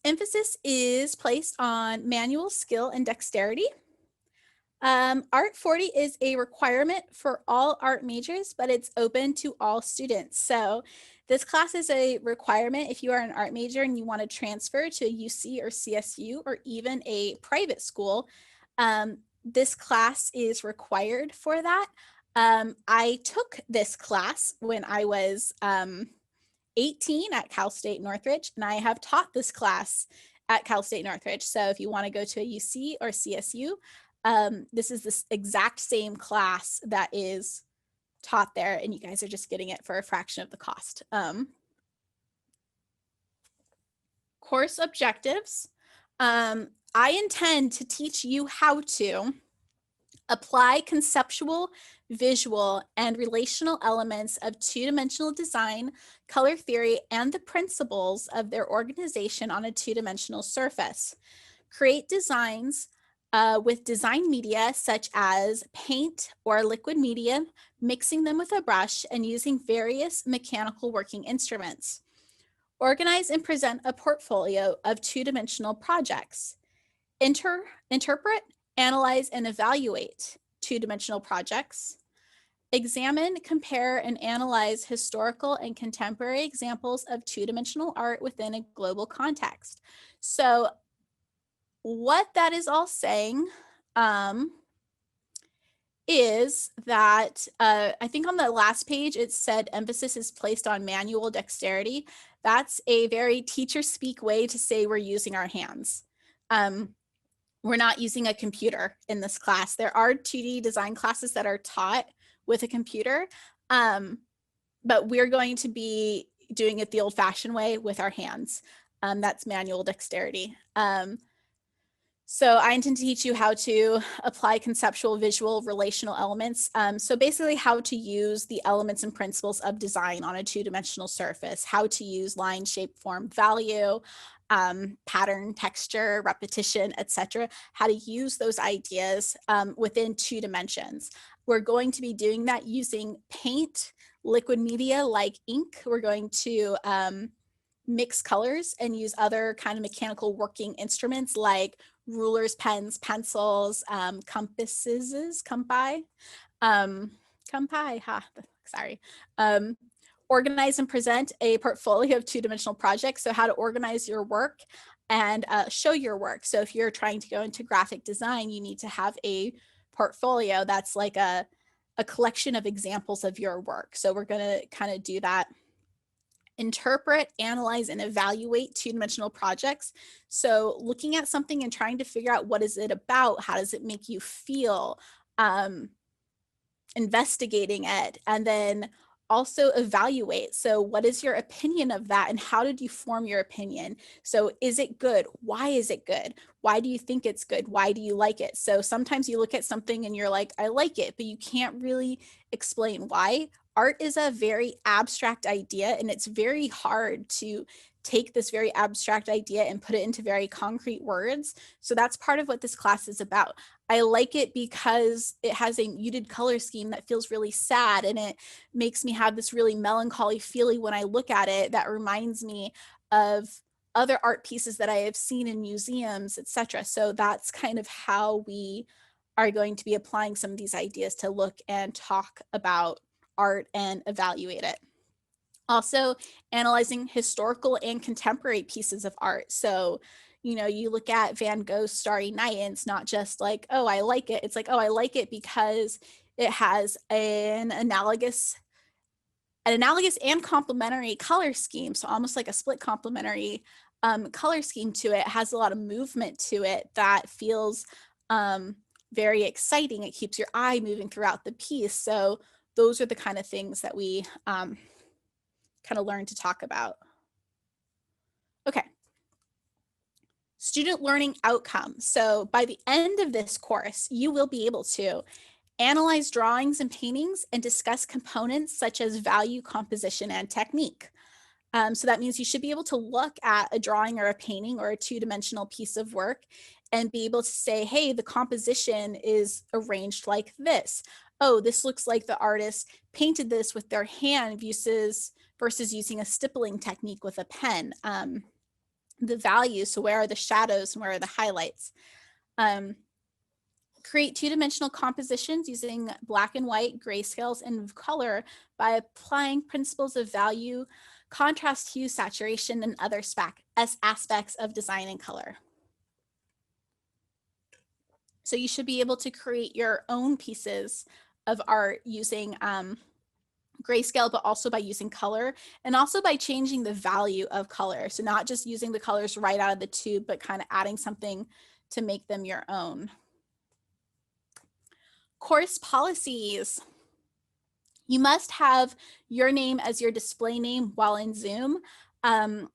Emphasis is placed on manual skill and dexterity. Art 40 is a requirement for all art majors, but it's open to all students. So this class is a requirement if you are an art major and you want to transfer to a UC or CSU or even a private school. This class is required for that. I took this class when I was 18 at Cal State Northridge, and I have taught this class at Cal State Northridge. So if you want to go to a UC or CSU, this is the exact same class that is taught there, and you guys are just getting it for a fraction of the cost. Course objectives. I intend to teach you how to apply conceptual, visual, and relational elements of two-dimensional design, color theory, and the principles of their organization on a two-dimensional surface. Create designs with design media such as paint or liquid media, mixing them with a brush and using various mechanical working instruments. Organize and present a portfolio of two-dimensional projects. Interpret, analyze, and evaluate two-dimensional projects. Examine, compare, and analyze historical and contemporary examples of two-dimensional art within a global context. So what that is all saying is that I think on the last page it said emphasis is placed on manual dexterity. That's a very teacher speak way to say we're using our hands. We're not using a computer in this class. There are 2D design classes that are taught with a computer, but we're going to be doing it the old-fashioned way with our hands. That's manual dexterity. So I intend to teach you how to apply conceptual, visual, relational elements. So basically how to use the elements and principles of design on a two-dimensional surface, how to use line, shape, form, value, pattern, texture, repetition, etc. How to use those ideas within 2 dimensions. We're going to be doing that using paint, liquid media like ink. We're going to mix colors and use other kind of mechanical working instruments like rulers, pens, pencils, compasses, sorry. Organize and present a portfolio of 2-dimensional projects. So how to organize your work and show your work. So if you're trying to go into graphic design, you need to have a portfolio that's like a collection of examples of your work. So we're going to kind of do that. Interpret, analyze, and evaluate 2-dimensional projects. So looking at something and trying to figure out what is it about, how does it make you feel, investigating it, and then also evaluate. So what is your opinion of that and how did you form your opinion? So is it good? Why is it good? Why do you think it's good? Why do you like it? So sometimes you look at something and you're like, I like it, but you can't really explain why. Art is a very abstract idea, and it's very hard to take this very abstract idea and put it into very concrete words. So that's part of what this class is about. I like it because it has a muted color scheme that feels really sad, and it makes me have this really melancholy feeling when I look at it that reminds me of other art pieces that I have seen in museums, etc. So that's kind of how we are going to be applying some of these ideas to look and talk about art and evaluate it. Also, analyzing historical and contemporary pieces of art. So, you know, you look at Van Gogh's Starry Night and it's not just like, oh, I like it. It's like, oh, I like it because it has an analogous and complementary color scheme. So almost like a split complementary color scheme to it. It has a lot of movement to it that feels very exciting. It keeps your eye moving throughout the piece. So those are the kind of things that we kind of learn to talk about. Okay. Student learning outcomes. So by the end of this course, you will be able to analyze drawings and paintings and discuss components such as value, composition, and technique. So that means you should be able to look at a drawing or a painting or a two-dimensional piece of work and be able to say, hey, the composition is arranged like this. Oh, this looks like the artist painted this with their hand versus using a stippling technique with a pen. The values, so where are the shadows and where are the highlights? Create two-dimensional compositions using black and white, grayscales, and color by applying principles of value, contrast, hue, saturation, and other aspects of design and color. So you should be able to create your own pieces of art using grayscale, but also by using color and also by changing the value of color. So not just using the colors right out of the tube, but kind of adding something to make them your own. Course policies. You must have your name as your display name while in Zoom.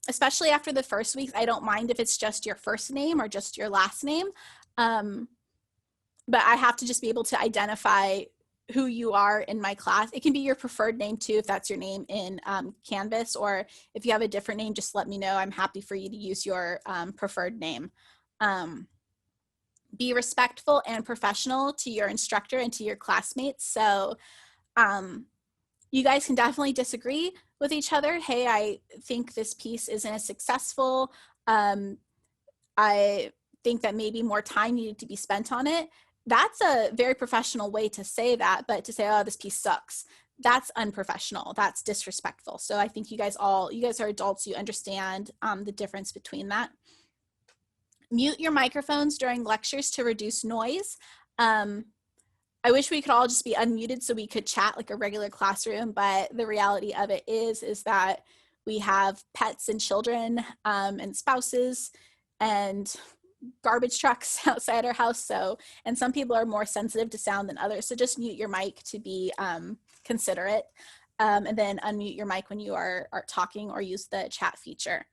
Especially after the first week, I don't mind if it's just your first name or just your last name. But I have to just be able to identify who you are in my class. It can be your preferred name too, if that's your name in Canvas, or if you have a different name, just let me know. I'm happy for you to use your preferred name. Be respectful and professional to your instructor and to your classmates. So you guys can definitely disagree with each other. Hey, I think this piece isn't as successful. I think that maybe more time needed to be spent on it. That's a very professional way to say that, but to say, oh, this piece sucks, that's unprofessional. That's disrespectful. So I think you guys are adults, you understand the difference between that. Mute your microphones during lectures to reduce noise. I wish we could all just be unmuted so we could chat like a regular classroom, but the reality of it is that we have pets and children and spouses and garbage trucks outside our house. So, and some people are more sensitive to sound than others. So just mute your mic to be considerate, and then unmute your mic when you are talking, or use the chat feature.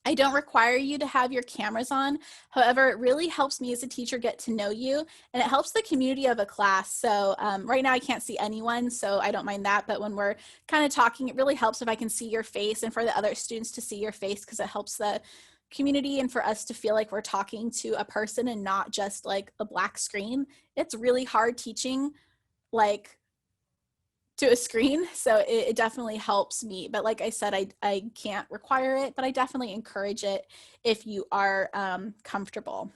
I don't require you to have your cameras on. However, it really helps me as a teacher get to know you, and it helps the community of a class. So right now I can't see anyone, so I don't mind that. But when we're kind of talking, it really helps if I can see your face, and for the other students to see your face, because it helps the community and for us to feel like we're talking to a person and not just like a black screen. It's really hard teaching like to a screen, so it definitely helps me. But like I said, I can't require it, but I definitely encourage it if you are comfortable.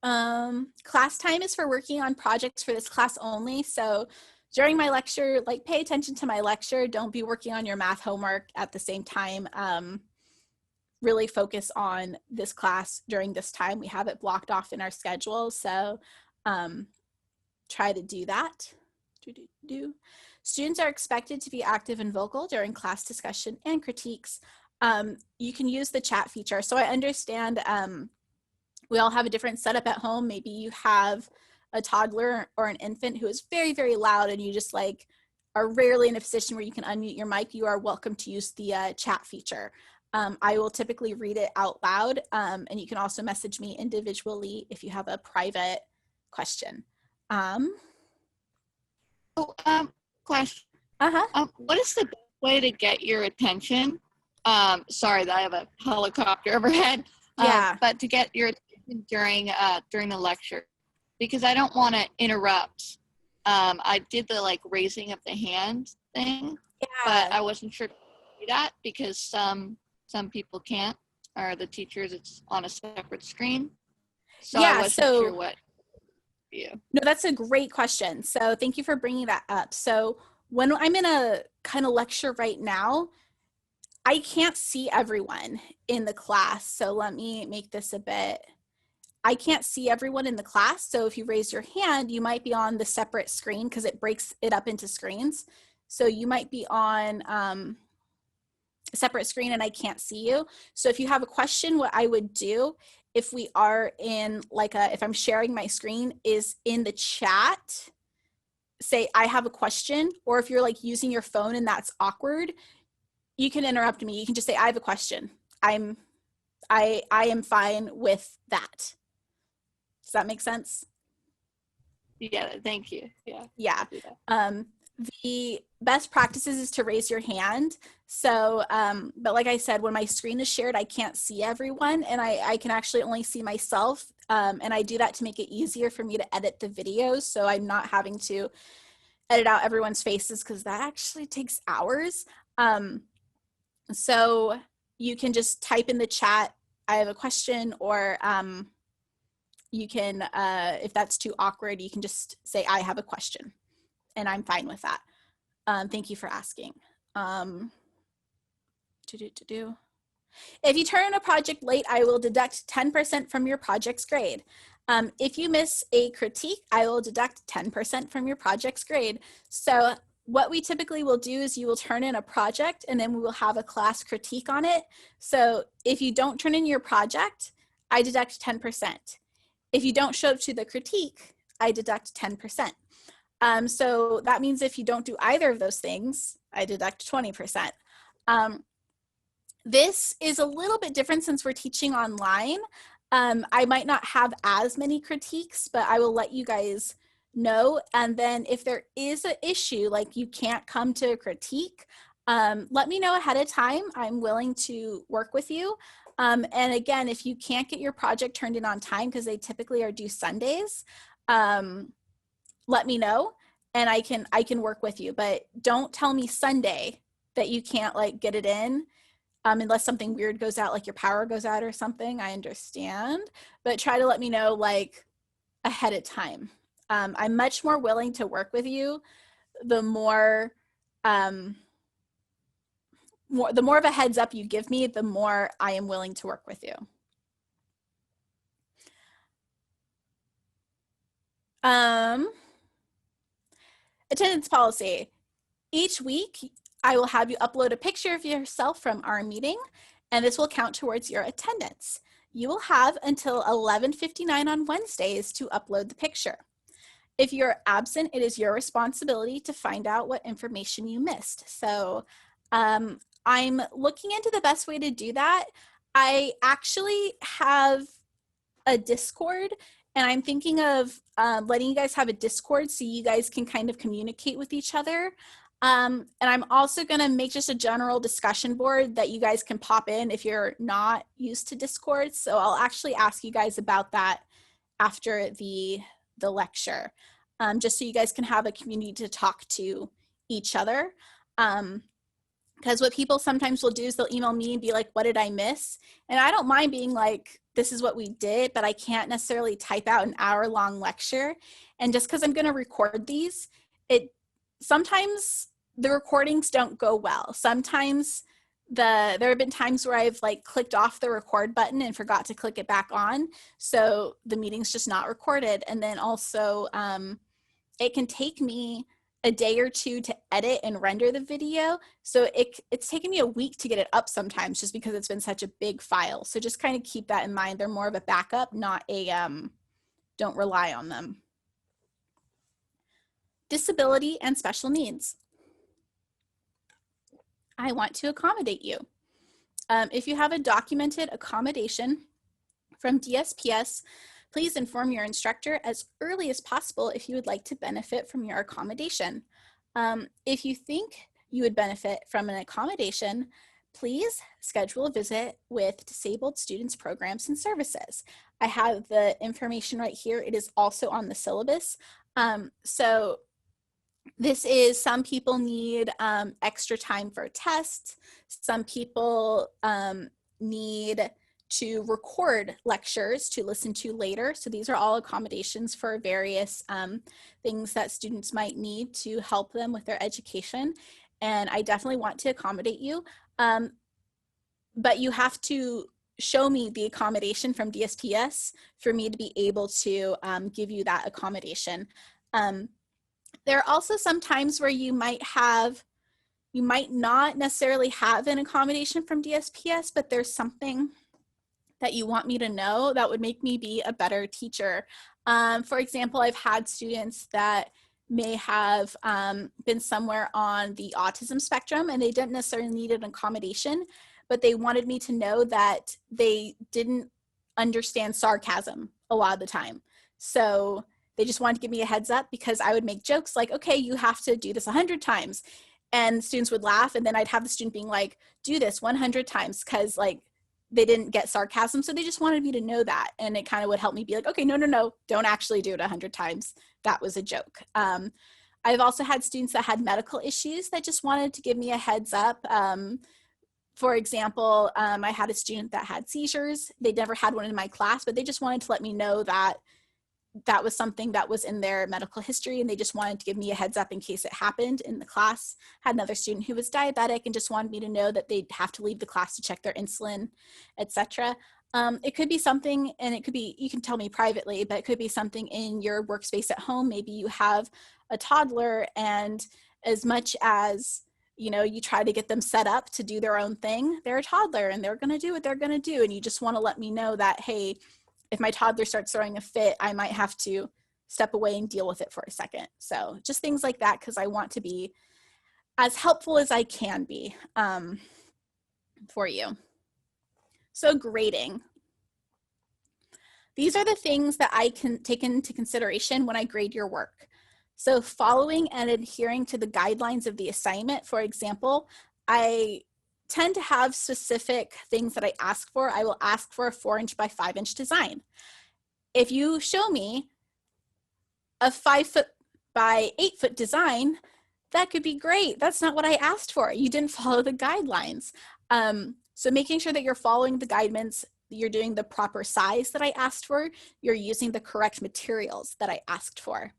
Class time is for working on projects for this class only. So during my lecture, like, pay attention to my lecture. Don't be working on your math homework at the same time. Really focus on this class during this time. We have it blocked off in our schedule, so try to do that. Students are expected to be active and vocal during class discussion and critiques. You can use the chat feature. So I understand we all have a different setup at home. Maybe you have a toddler or an infant who is very, very loud, and you just like are rarely in a position where you can unmute your mic. You are welcome to use the chat feature. I will typically read it out loud, and you can also message me individually if you have a private question. Question. What is the best way to get your attention? Sorry that I have a helicopter overhead. Yeah. But to get your attention during the lecture, because I don't want to interrupt. I did the like raising of the hand thing, but I wasn't sure to do that because some people can't, or the teachers, it's on a separate screen. So I wasn't sure what. Yeah. No, that's a great question. So thank you for bringing that up. So when I'm in a kind of lecture right now, I can't see everyone in the class. So let me make this a bit. I can't see everyone in the class. So if you raise your hand, you might be on the separate screen because it breaks it up into screens. So you might be on a separate screen and I can't see you. So if you have a question, what I would do if we are in like if I'm sharing my screen is in the chat, say I have a question, or if you're like using your phone and that's awkward, you can interrupt me. You can just say, I have a question. I am fine with that. Does that make sense? Yeah, thank you. Yeah. Yeah. The best practices is to raise your hand. So, but like I said, when my screen is shared, I can't see everyone, and I can actually only see myself. And I do that to make it easier for me to edit the videos, so I'm not having to edit out everyone's faces, because that actually takes hours. So you can just type in the chat, I have a question, or you can, if that's too awkward, you can just say, I have a question, and I'm fine with that. Thank you for asking. If you turn in a project late, I will deduct 10% from your project's grade. If you miss a critique, I will deduct 10% from your project's grade. So what we typically will do is you will turn in a project, and then we will have a class critique on it. So if you don't turn in your project, I deduct 10%. If you don't show up to the critique, I deduct 10%. So that means if you don't do either of those things, I deduct 20%. This is a little bit different since we're teaching online. I might not have as many critiques, but I will let you guys know. And then if there is an issue, like you can't come to a critique, let me know ahead of time. I'm willing to work with you. And again, if you can't get your project turned in on time, because they typically are due Sundays, let me know, and I can work with you. But don't tell me Sunday that you can't like get it in, unless something weird goes out, like your power goes out or something. I understand, but try to let me know like ahead of time. I'm much more willing to work with you the more the more of a heads up you give me, the more I am willing to work with you. Attendance policy. Each week, I will have you upload a picture of yourself from our meeting, and this will count towards your attendance. You will have until 11:59 on Wednesdays to upload the picture. If you're absent, it is your responsibility to find out what information you missed. So I'm looking into the best way to do that. I actually have a Discord, and I'm thinking of letting you guys have a Discord so you guys can kind of communicate with each other. And I'm also going to make just a general discussion board that you guys can pop in if you're not used to Discord. So I'll actually ask you guys about that after the lecture, just so you guys can have a community to talk to each other. Because what people sometimes will do is they'll email me and be like, what did I miss? And I don't mind being like, this is what we did, but I can't necessarily type out an hour-long lecture. And just because I'm going to record these, sometimes the recordings don't go well. Sometimes there have been times where I've like clicked off the record button and forgot to click it back on. So the meeting's just not recorded. And then also it can take me a day or two to edit and render the video. So it's taken me a week to get it up sometimes, just because it's been such a big file. So just kind of keep that in mind. They're more of a backup, not a, don't rely on them. Disability and special needs. I want to accommodate you. If you have a documented accommodation from DSPS, please inform your instructor as early as possible if you would like to benefit from your accommodation. If you think you would benefit from an accommodation, please schedule a visit with Disabled Students Programs and Services. I have the information right here. It is also on the syllabus. So this is, some people need extra time for tests. Some people need to record lectures to listen to later. So these are all accommodations for various things that students might need to help them with their education. And I definitely want to accommodate you. But you have to show me the accommodation from DSPS for me to be able to give you that accommodation. There are also some times where you might not necessarily have an accommodation from DSPS, but there's something that you want me to know that would make me be a better teacher. For example, I've had students that may have been somewhere on the autism spectrum, and they didn't necessarily need an accommodation, but they wanted me to know that they didn't understand sarcasm a lot of the time. So they just wanted to give me a heads up, because I would make jokes like, okay, you have to do this 100 times. And students would laugh, and then I'd have the student being like, do this 100 times, because like they didn't get sarcasm. So they just wanted me to know that. And it kind of would help me be like, okay, no, don't actually do it 100 times. That was a joke. I've also had students that had medical issues that just wanted to give me a heads up. For example, I had a student that had seizures. They never had one in my class, but they just wanted to let me know that that was something that was in their medical history, and they just wanted to give me a heads up in case it happened in the class. Had another student who was diabetic and just wanted me to know that they'd have to leave the class to check their insulin, etc. It could be something, and it could be, you can tell me privately, but it could be something in your workspace at home. Maybe you have a toddler, and as much as you try to get them set up to do their own thing, they're a toddler and they're going to do what they're going to do. And you just want to let me know that, hey, if my toddler starts throwing a fit, I might have to step away and deal with it for a second. So just things like that, because I want to be as helpful as I can be for you. So grading. These are the things that I can take into consideration when I grade your work. So following and adhering to the guidelines of the assignment. For example, I tend to have specific things that I ask for. I will ask for a 4-inch by 5-inch design. If you show me a 5-foot by 8-foot design, that could be great. That's not what I asked for. You didn't follow the guidelines. So making sure that you're following the guidelines, you're doing the proper size that I asked for, you're using the correct materials that I asked for.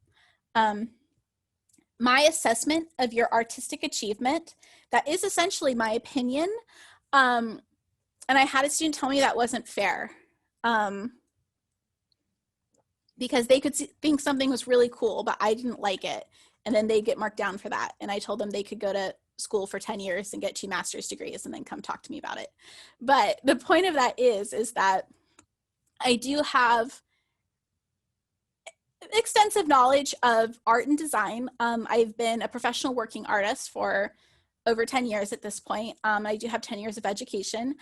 My assessment of your artistic achievement, that is essentially my opinion. And I had a student tell me that wasn't fair, because they could think something was really cool, but I didn't like it. And then they get marked down for that. And I told them they could go to school for 10 years and get 2 master's degrees and then come talk to me about it. But the point of that is that I do have extensive knowledge of art and design. I've been a professional working artist for over 10 years at this point. I do have 10 years of education.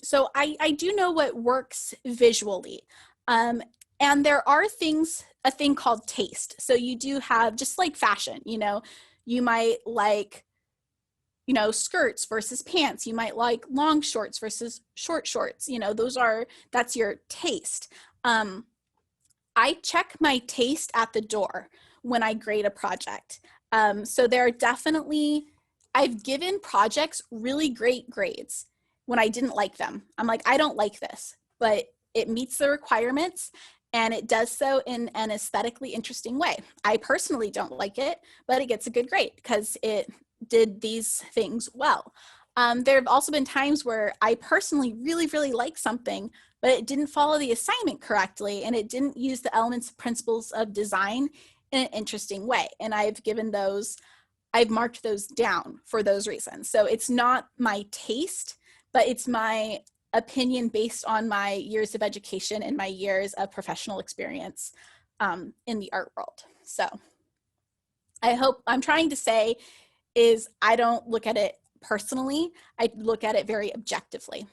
So I do know what works visually. And there are a thing called taste. So you do have, just like fashion, you might like, skirts versus pants. You might like long shorts versus short shorts. That's your taste. I check my taste at the door when I grade a project. So there are definitely, I've given projects really great grades when I didn't like them. I'm like, I don't like this, but it meets the requirements and it does so in an aesthetically interesting way. I personally don't like it, but it gets a good grade because it did these things well. There have also been times where I personally really, really like something, but it didn't follow the assignment correctly and it didn't use the elements and principles of design in an interesting way. And I've marked those down for those reasons. So it's not my taste, but it's my opinion based on my years of education and my years of professional experience in the art world. So I'm trying to say is I don't look at it personally, I look at it very objectively.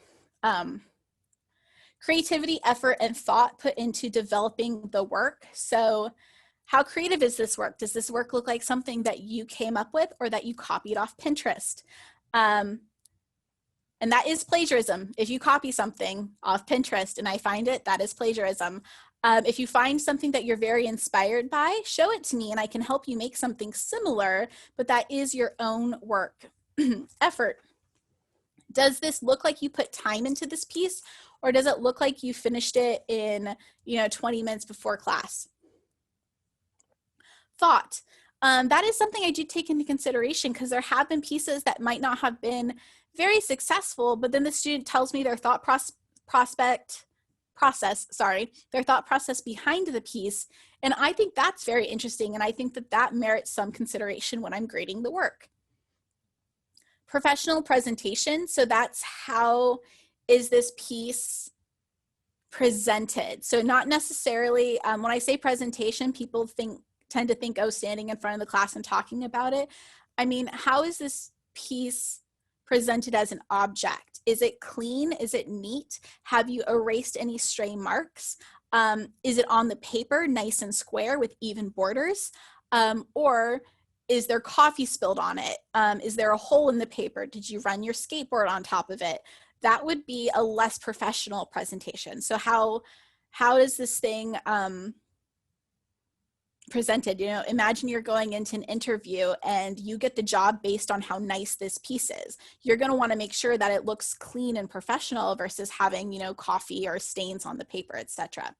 Creativity, effort, and thought put into developing the work. So how creative is this work? Does this work look like something that you came up with or that you copied off Pinterest? And that is plagiarism. If you copy something off Pinterest and I find it, that is plagiarism. If you find something that you're very inspired by, show it to me and I can help you make something similar, but that is your own work. Effort. Does this look like you put time into this piece, or does it look like you finished it in 20 minutes before class? Thought. That is something I do take into consideration because there have been pieces that might not have been very successful, but then the student tells me their thought process behind the piece. And I think that's very interesting. And I think that merits some consideration when I'm grading the work. Professional presentation. So that's how is this piece presented? So not necessarily, when I say presentation, people tend to think, oh, standing in front of the class and talking about it. I mean, how is this piece presented as an object? Is it clean? Is it neat? Have you erased any stray marks? Is it on the paper, nice and square with even borders? Or is there coffee spilled on it? Is there a hole in the paper? Did you run your skateboard on top of it? That would be a less professional presentation. So how is this thing presented? You know, imagine you're going into an interview and you get the job based on how nice this piece is. You're going to want to make sure that it looks clean and professional versus having, you know, coffee or stains on the paper, etc.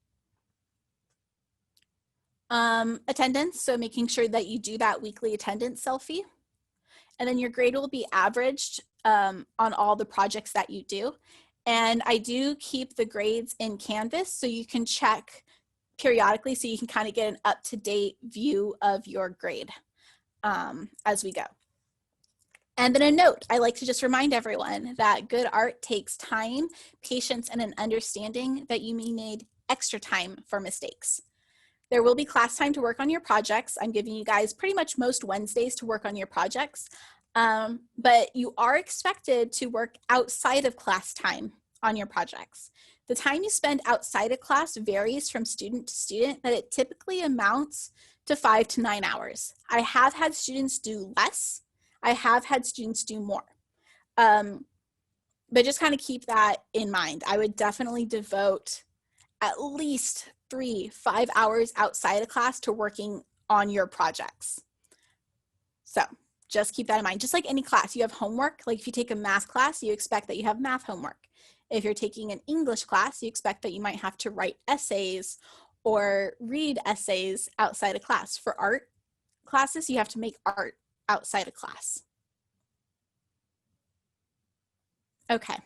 Attendance, so making sure that you do that weekly attendance selfie. And then your grade will be averaged on all the projects that you do. And I do keep the grades in Canvas so you can check periodically, so you can kind of get an up-to-date view of your grade as we go. And then a note, I like to just remind everyone that good art takes time, patience, and an understanding that you may need extra time for mistakes. There will be class time to work on your projects. I'm giving you guys pretty much most Wednesdays to work on your projects, but you are expected to work outside of class time on your projects. The time you spend outside of class varies from student to student, but it typically amounts to 5 to 9 hours. I have had students do less. I have had students do more. But just kind of keep that in mind. I would definitely devote at least 3-5 hours outside of class to working on your projects. So just keep that in mind. Just like any class, you have homework. Like if you take a math class, you expect that you have math homework. If you're taking an English class, you expect that you might have to write essays or read essays outside of class. For art classes, you have to make art outside of class. Okay.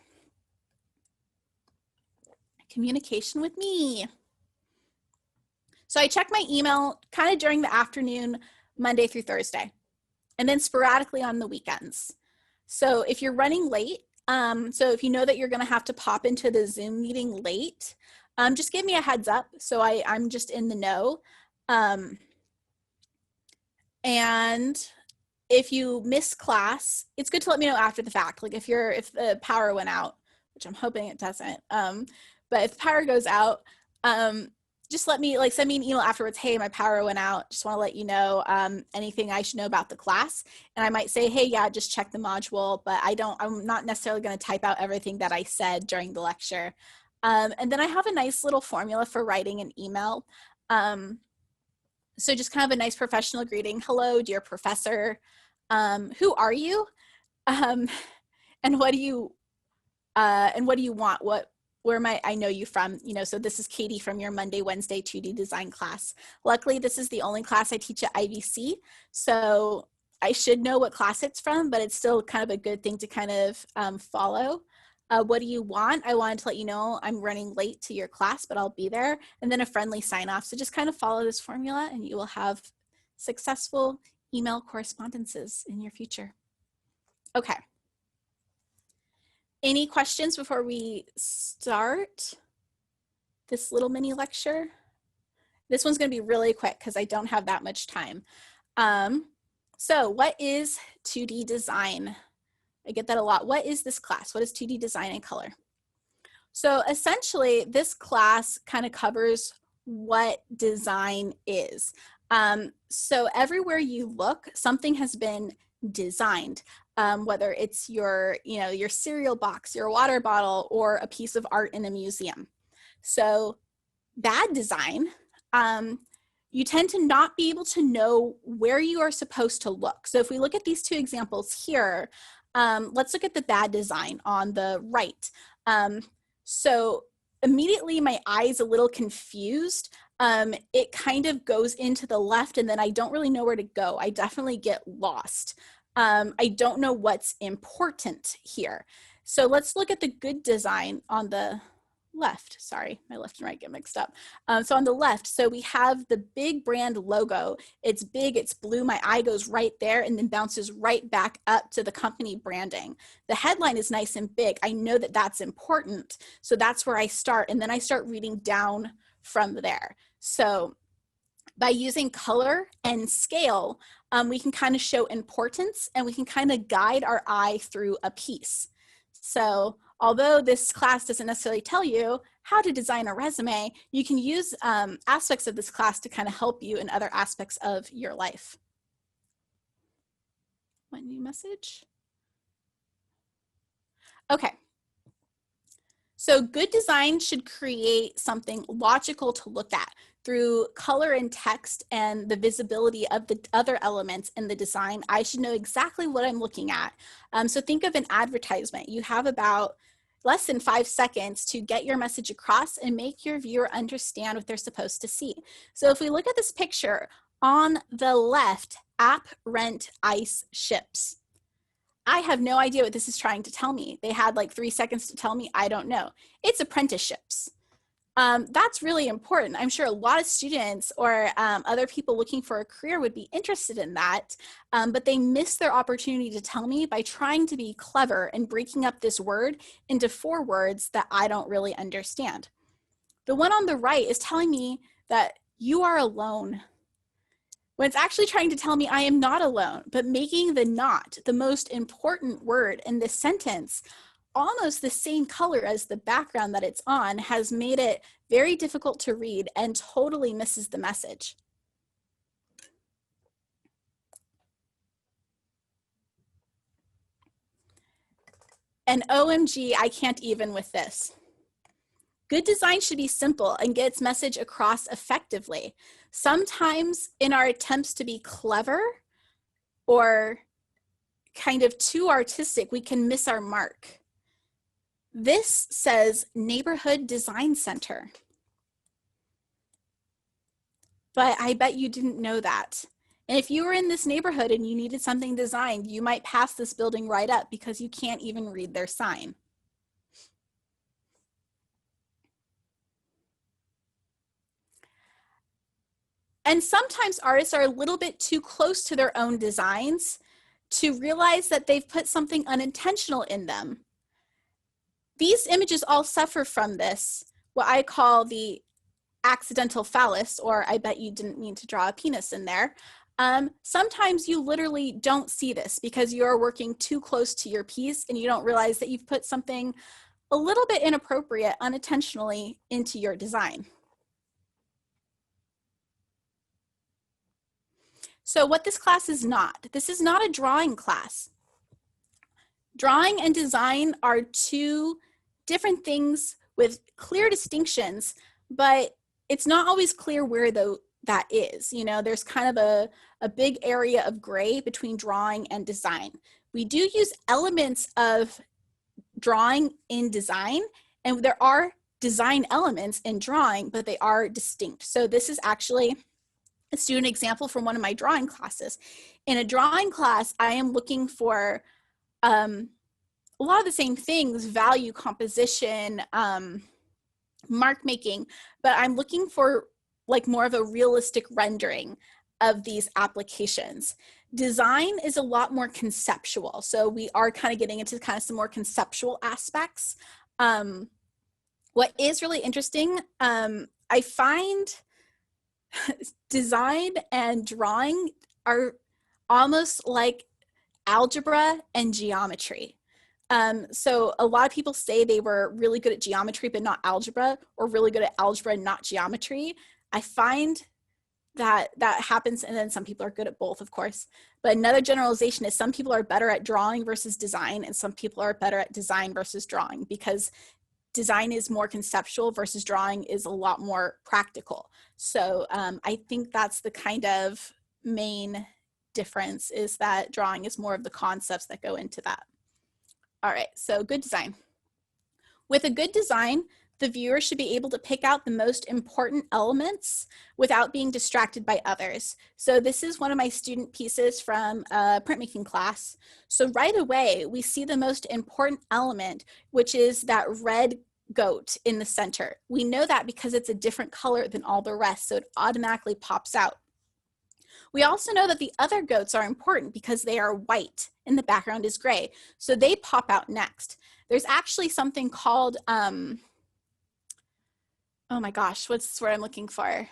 Communication with me. So I check my email kind of during the afternoon, Monday through Thursday, and then sporadically on the weekends. So if you're running late, so if you know that you're going to have to pop into the Zoom meeting late, just give me a heads up so I'm just in the know. And if you miss class, it's good to let me know after the fact. Like if the power went out, which I'm hoping it doesn't, but if the power goes out, just send me an email afterwards. Hey, my power went out. Just want to let you know anything I should know about the class. And I might say, hey, yeah, just check the module, but I'm not necessarily going to type out everything that I said during the lecture. And then I have a nice little formula for writing an email. So just kind of a nice professional greeting. Hello, dear professor. Who are you? And what do you want? Where might I know you from? You know, so this is Katie from your Monday, Wednesday 2D design class. Luckily, this is the only class I teach at IVC. So I should know what class it's from, but it's still kind of a good thing to kind of follow. What do you want? I wanted to let you know I'm running late to your class, but I'll be there. And then a friendly sign off. So just kind of follow this formula and you will have successful email correspondences in your future. Okay. Any questions before we start this little mini lecture? This one's going to be really quick because I don't have that much time. So what is 2D design? I get that a lot. What is this class? What is 2D design and color? So essentially, this class kind of covers what design is. So everywhere you look, something has been designed. Whether it's your cereal box, your water bottle, or a piece of art in a museum. So bad design, you tend to not be able to know where you are supposed to look. So if we look at these two examples here, let's look at the bad design on the right. So immediately my eye's a little confused. It kind of goes into the left and then I don't really know where to go. I definitely get lost. I don't know what's important here. So let's look at the good design on the left. Sorry, my left and right get mixed up. So on the left, so we have the big brand logo. It's big, it's blue. My eye goes right there and then bounces right back up to the company branding. The headline is nice and big. I know that that's important. So that's where I start. And then I start reading down from there. So By using color and scale, we can kind of show importance and we can kind of guide our eye through a piece. So although this class doesn't necessarily tell you how to design a resume, you can use aspects of this class to kind of help you in other aspects of your life. One new message. Okay. So good design should create something logical to look at through color and text and the visibility of the other elements in the design. I should know exactly what I'm looking at. So think of an advertisement. You have about less than 5 seconds to get your message across and make your viewer understand what they're supposed to see. So if we look at this picture on the left, app, rent, ice, ships. I have no idea what this is trying to tell me. They had like 3 seconds to tell me, I don't know. It's apprenticeships. That's really important. I'm sure a lot of students or other people looking for a career would be interested in that, but they miss their opportunity to tell me by trying to be clever and breaking up this word into 4 words that I don't really understand. The one on the right is telling me that you are alone, when it's actually trying to tell me I am not alone, but making the not the most important word in this sentence almost the same color as the background that it's on has made it very difficult to read and totally misses the message. And OMG, I can't even with this. Good design should be simple and get its message across effectively. Sometimes in our attempts to be clever or kind of too artistic, we can miss our mark. This says Neighborhood Design Center. But I bet you didn't know that. And if you were in this neighborhood and you needed something designed, you might pass this building right up because you can't even read their sign. And sometimes artists are a little bit too close to their own designs to realize that they've put something unintentional in them. These images all suffer from this, what I call the accidental phallus, or I bet you didn't mean to draw a penis in there. Sometimes you literally don't see this because you're working too close to your piece and you don't realize that you've put something a little bit inappropriate unintentionally into your design. So what this class is not, this is not a drawing class. Drawing and design are 2 different things with clear distinctions, but it's not always clear where that is. You know, there's kind of a big area of gray between drawing and design. We do use elements of drawing in design, and there are design elements in drawing, but they are distinct. So this is actually a student example from one of my drawing classes. In a drawing class, I am looking for a lot of the same things, value, composition, mark making, but I'm looking for like more of a realistic rendering of these applications. Design is a lot more conceptual. So we are kind of getting into kind of some more conceptual aspects. What is really interesting, I find design and drawing are almost like algebra and geometry. So a lot of people say they were really good at geometry but not algebra, or really good at algebra and not geometry. I find that happens, and then some people are good at both, of course. But another generalization is some people are better at drawing versus design, and some people are better at design versus drawing, because design is more conceptual versus drawing is a lot more practical. So I think that's the kind of main difference, is that drawing is more of the concepts that go into that. All right, so good design. With a good design, the viewer should be able to pick out the most important elements without being distracted by others. So this is one of my student pieces from a printmaking class. So right away, we see the most important element, which is that red goat in the center. We know that because it's a different color than all the rest, so it automatically pops out. We also know that the other goats are important because they are white and the background is gray, so they pop out next. There's actually something called, oh my gosh, what's the word I'm looking for?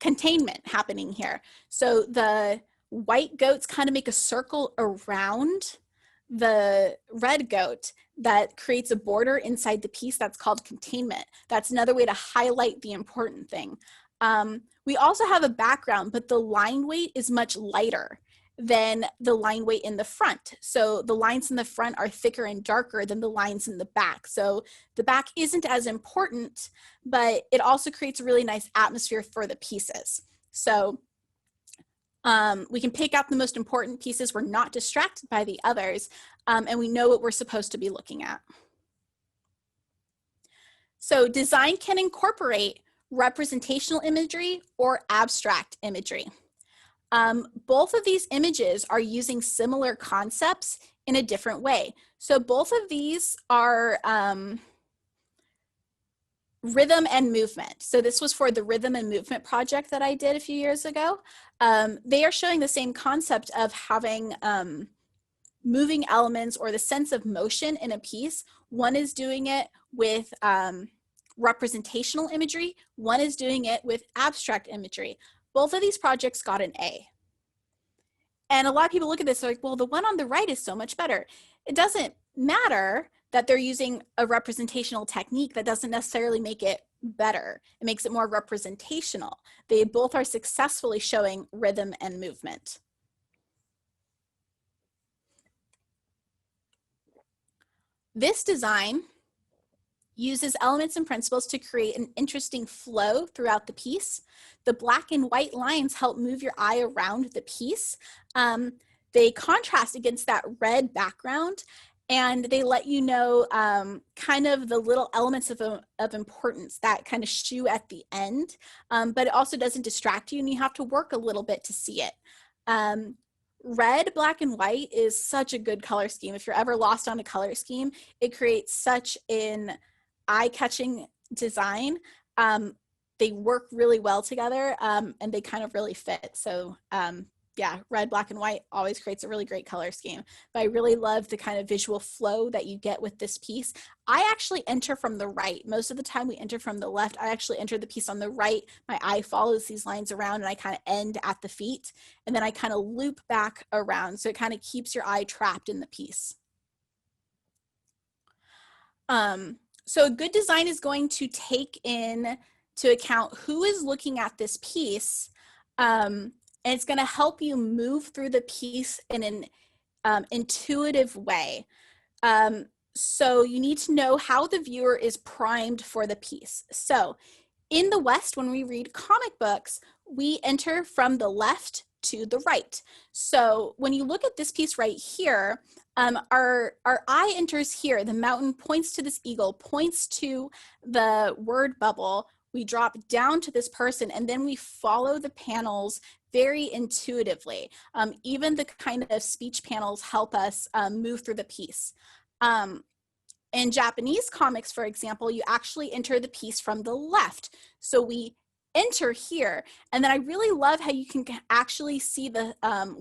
containment happening here. So the white goats kind of make a circle around the red goat that creates a border inside the piece. That's called containment. That's another way to highlight the important thing. We also have a background, but the line weight is much lighter than the line weight in the front. So the lines in the front are thicker and darker than the lines in the back. So the back isn't as important, but it also creates a really nice atmosphere for the pieces. So we can pick out the most important pieces. We're not distracted by the others, and we know what we're supposed to be looking at. So design can incorporate representational imagery or abstract imagery. Both of these images are using similar concepts in a different way. So both of these are rhythm and movement. So this was for the rhythm and movement project that I did a few years ago. They are showing the same concept of having moving elements or the sense of motion in a piece. One is doing it with representational imagery. One is doing it with abstract imagery. Both of these projects got an A. And a lot of people look at this like, well, the one on the right is so much better. It doesn't matter that they're using a representational technique. That doesn't necessarily make it better. It makes it more representational. They both are successfully showing rhythm and movement. This design uses elements and principles to create an interesting flow throughout the piece. The black and white lines help move your eye around the piece. They contrast against that red background, and they let you know kind of the little elements of importance that kind of shew at the end, but it also doesn't distract you, and you have to work a little bit to see it. Red, black, and white is such a good color scheme. If you're ever lost on a color scheme, it creates such an eye-catching design. They work really well together, and they kind of really fit. So yeah, red, black, and white always creates a really great color scheme. But I really love the kind of visual flow that you get with this piece. I actually enter from the right. Most of the time we enter from the left. I actually enter the piece on the right. My eye follows these lines around, and I kind of end at the feet. And then I kind of loop back around. So it kind of keeps your eye trapped in the piece. So a good design is going to take into account who is looking at this piece, and it's going to help you move through the piece in an intuitive way. So you need to know how the viewer is primed for the piece. So in the West, when we read comic books, we enter from the left to the right. So when you look at this piece right here, our eye enters here. The mountain points to this eagle, points to the word bubble. We drop down to this person, and then we follow the panels very intuitively. Even the kind of speech panels help us move through the piece. In Japanese comics, for example, you actually enter the piece from the left. So we enter here, and then I really love how you can actually see the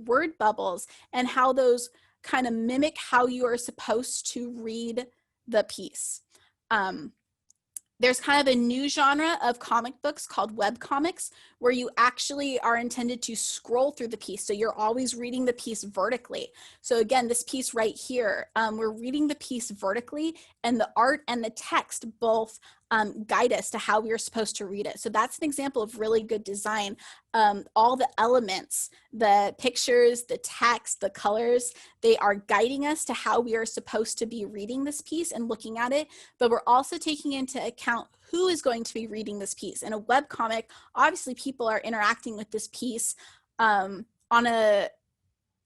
word bubbles and how those kind of mimic how you are supposed to read the piece. There's kind of a new genre of comic books called web comics, where you actually are intended to scroll through the piece. So you're always reading the piece vertically. So again, this piece right here, we're reading the piece vertically, and the art and the text both guide us to how we are supposed to read it. So that's an example of really good design. All the elements, the pictures, the text, the colors, they are guiding us to how we are supposed to be reading this piece and looking at it, but we're also taking into account who is going to be reading this piece. In a webcomic, obviously people are interacting with this piece on a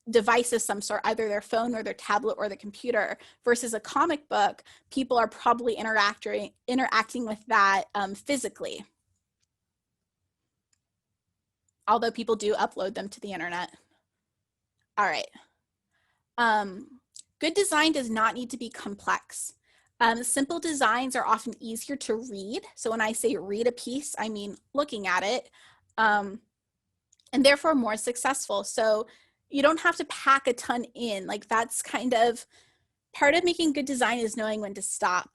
device of some sort, either their phone or their tablet or the computer, versus a comic book, people are probably interacting with that physically. Although people do upload them to the internet. All right. Good design does not need to be complex. Simple designs are often easier to read. So when I say read a piece, I mean looking at it, and therefore more successful. So you don't have to pack a ton in. Like, that's kind of part of making good design, is knowing when to stop.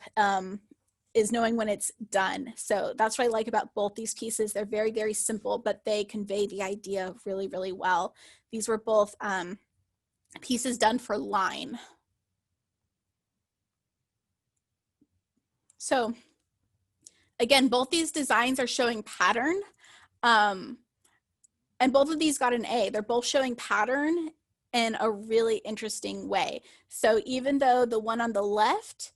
is knowing when it's done. So that's what I like about both these pieces. They're very, very simple, but they convey the idea really, really well. These were both pieces done for line. So again, both these designs are showing pattern. And both of these got an A. They're both showing pattern in a really interesting way. So even though the one on the left,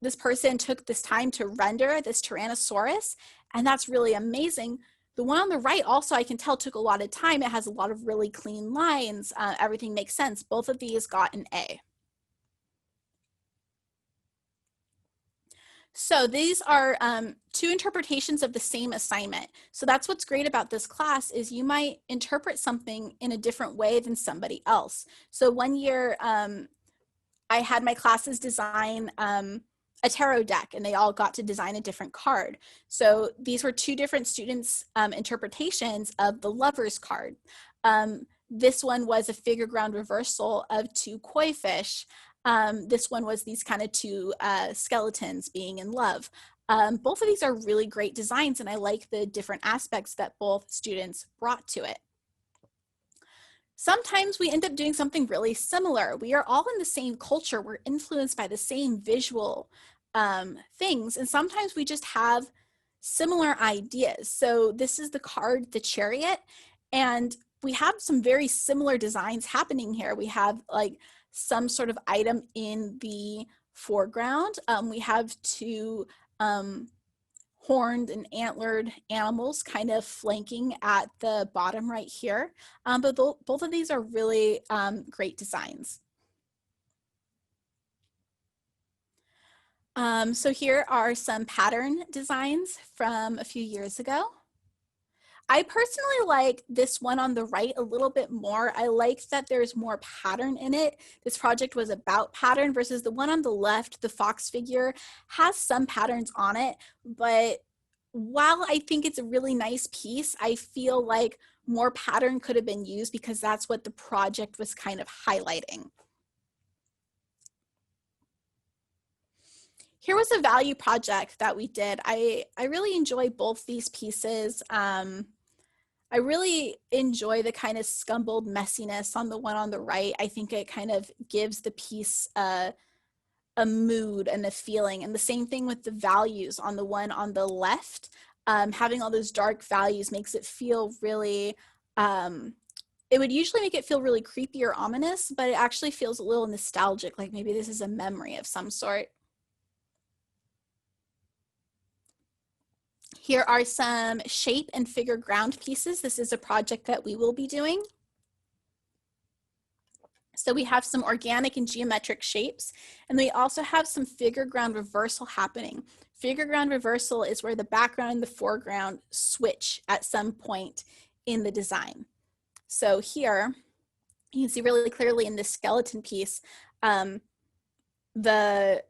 this person took this time to render this Tyrannosaurus, and that's really amazing. The one on the right also, I can tell, took a lot of time. It has a lot of really clean lines. Everything makes sense. Both of these got an A. So these are two interpretations of the same assignment. So that's what's great about this class is you might interpret something in a different way than somebody else. So one year I had my classes design a tarot deck, and they all got to design a different card. So these were two different students' interpretations of the Lover's card. This one was a figure ground reversal of two koi fish. This one was these kind of two skeletons being in love. Both of these are really great designs, and I like the different aspects that both students brought to it. Sometimes we end up doing something really similar. We are all in the same culture. We're influenced by the same visual things, and sometimes we just have similar ideas. So this is the card, the Chariot, and we have some very similar designs happening here. We have like some sort of item in the foreground. We have two horned and antlered animals kind of flanking at the bottom right here. But both of these are really great designs. So here are some pattern designs from a few years ago. I personally like this one on the right a little bit more. I like that there's more pattern in it. This project was about pattern versus the one on the left, the fox figure, has some patterns on it. But while I think it's a really nice piece, I feel like more pattern could have been used because that's what the project was kind of highlighting. Here was a value project that we did. I really enjoy both these pieces. I really enjoy the kind of scumbled messiness on the one on the right. I think it kind of gives the piece a mood and a feeling. And the same thing with the values on the one on the left. Having all those dark values makes it feel really, it would usually make it feel really creepy or ominous, but it actually feels a little nostalgic, like maybe this is a memory of some sort. Here are some shape and figure ground pieces. This is a project that we will be doing. So we have some organic and geometric shapes, and we also have some figure ground reversal happening. Figure ground reversal is where the background and the foreground switch at some point in the design. So here, you can see really clearly in this skeleton piece, the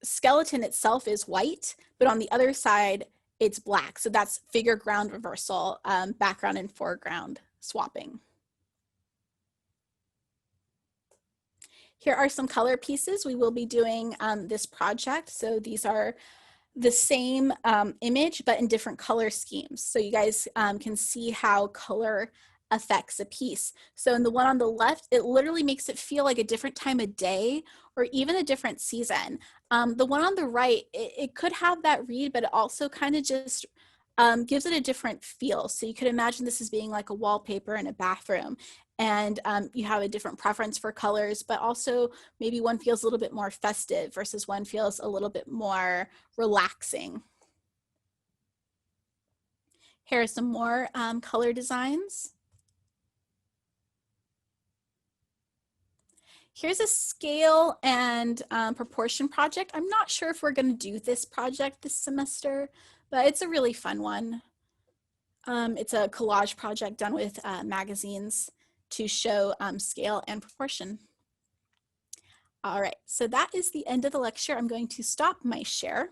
skeleton itself is white, but on the other side, it's black. So that's figure ground reversal, background and foreground swapping. Here are some color pieces. We will be doing this project. So these are the same image, but in different color schemes. So you guys can see how color affects a piece. So in the one on the left, it literally makes it feel like a different time of day or even a different season. The one on the right, it could have that read, but it also kind of just gives it a different feel. So you could imagine this as being like a wallpaper in a bathroom, and you have a different preference for colors, but also maybe one feels a little bit more festive versus one feels a little bit more relaxing. Here are some more color designs. Here's a scale and proportion project. I'm not sure if we're going to do this project this semester, but it's a really fun one. It's a collage project done with magazines to show scale and proportion. All right, so that is the end of the lecture. I'm going to stop my share.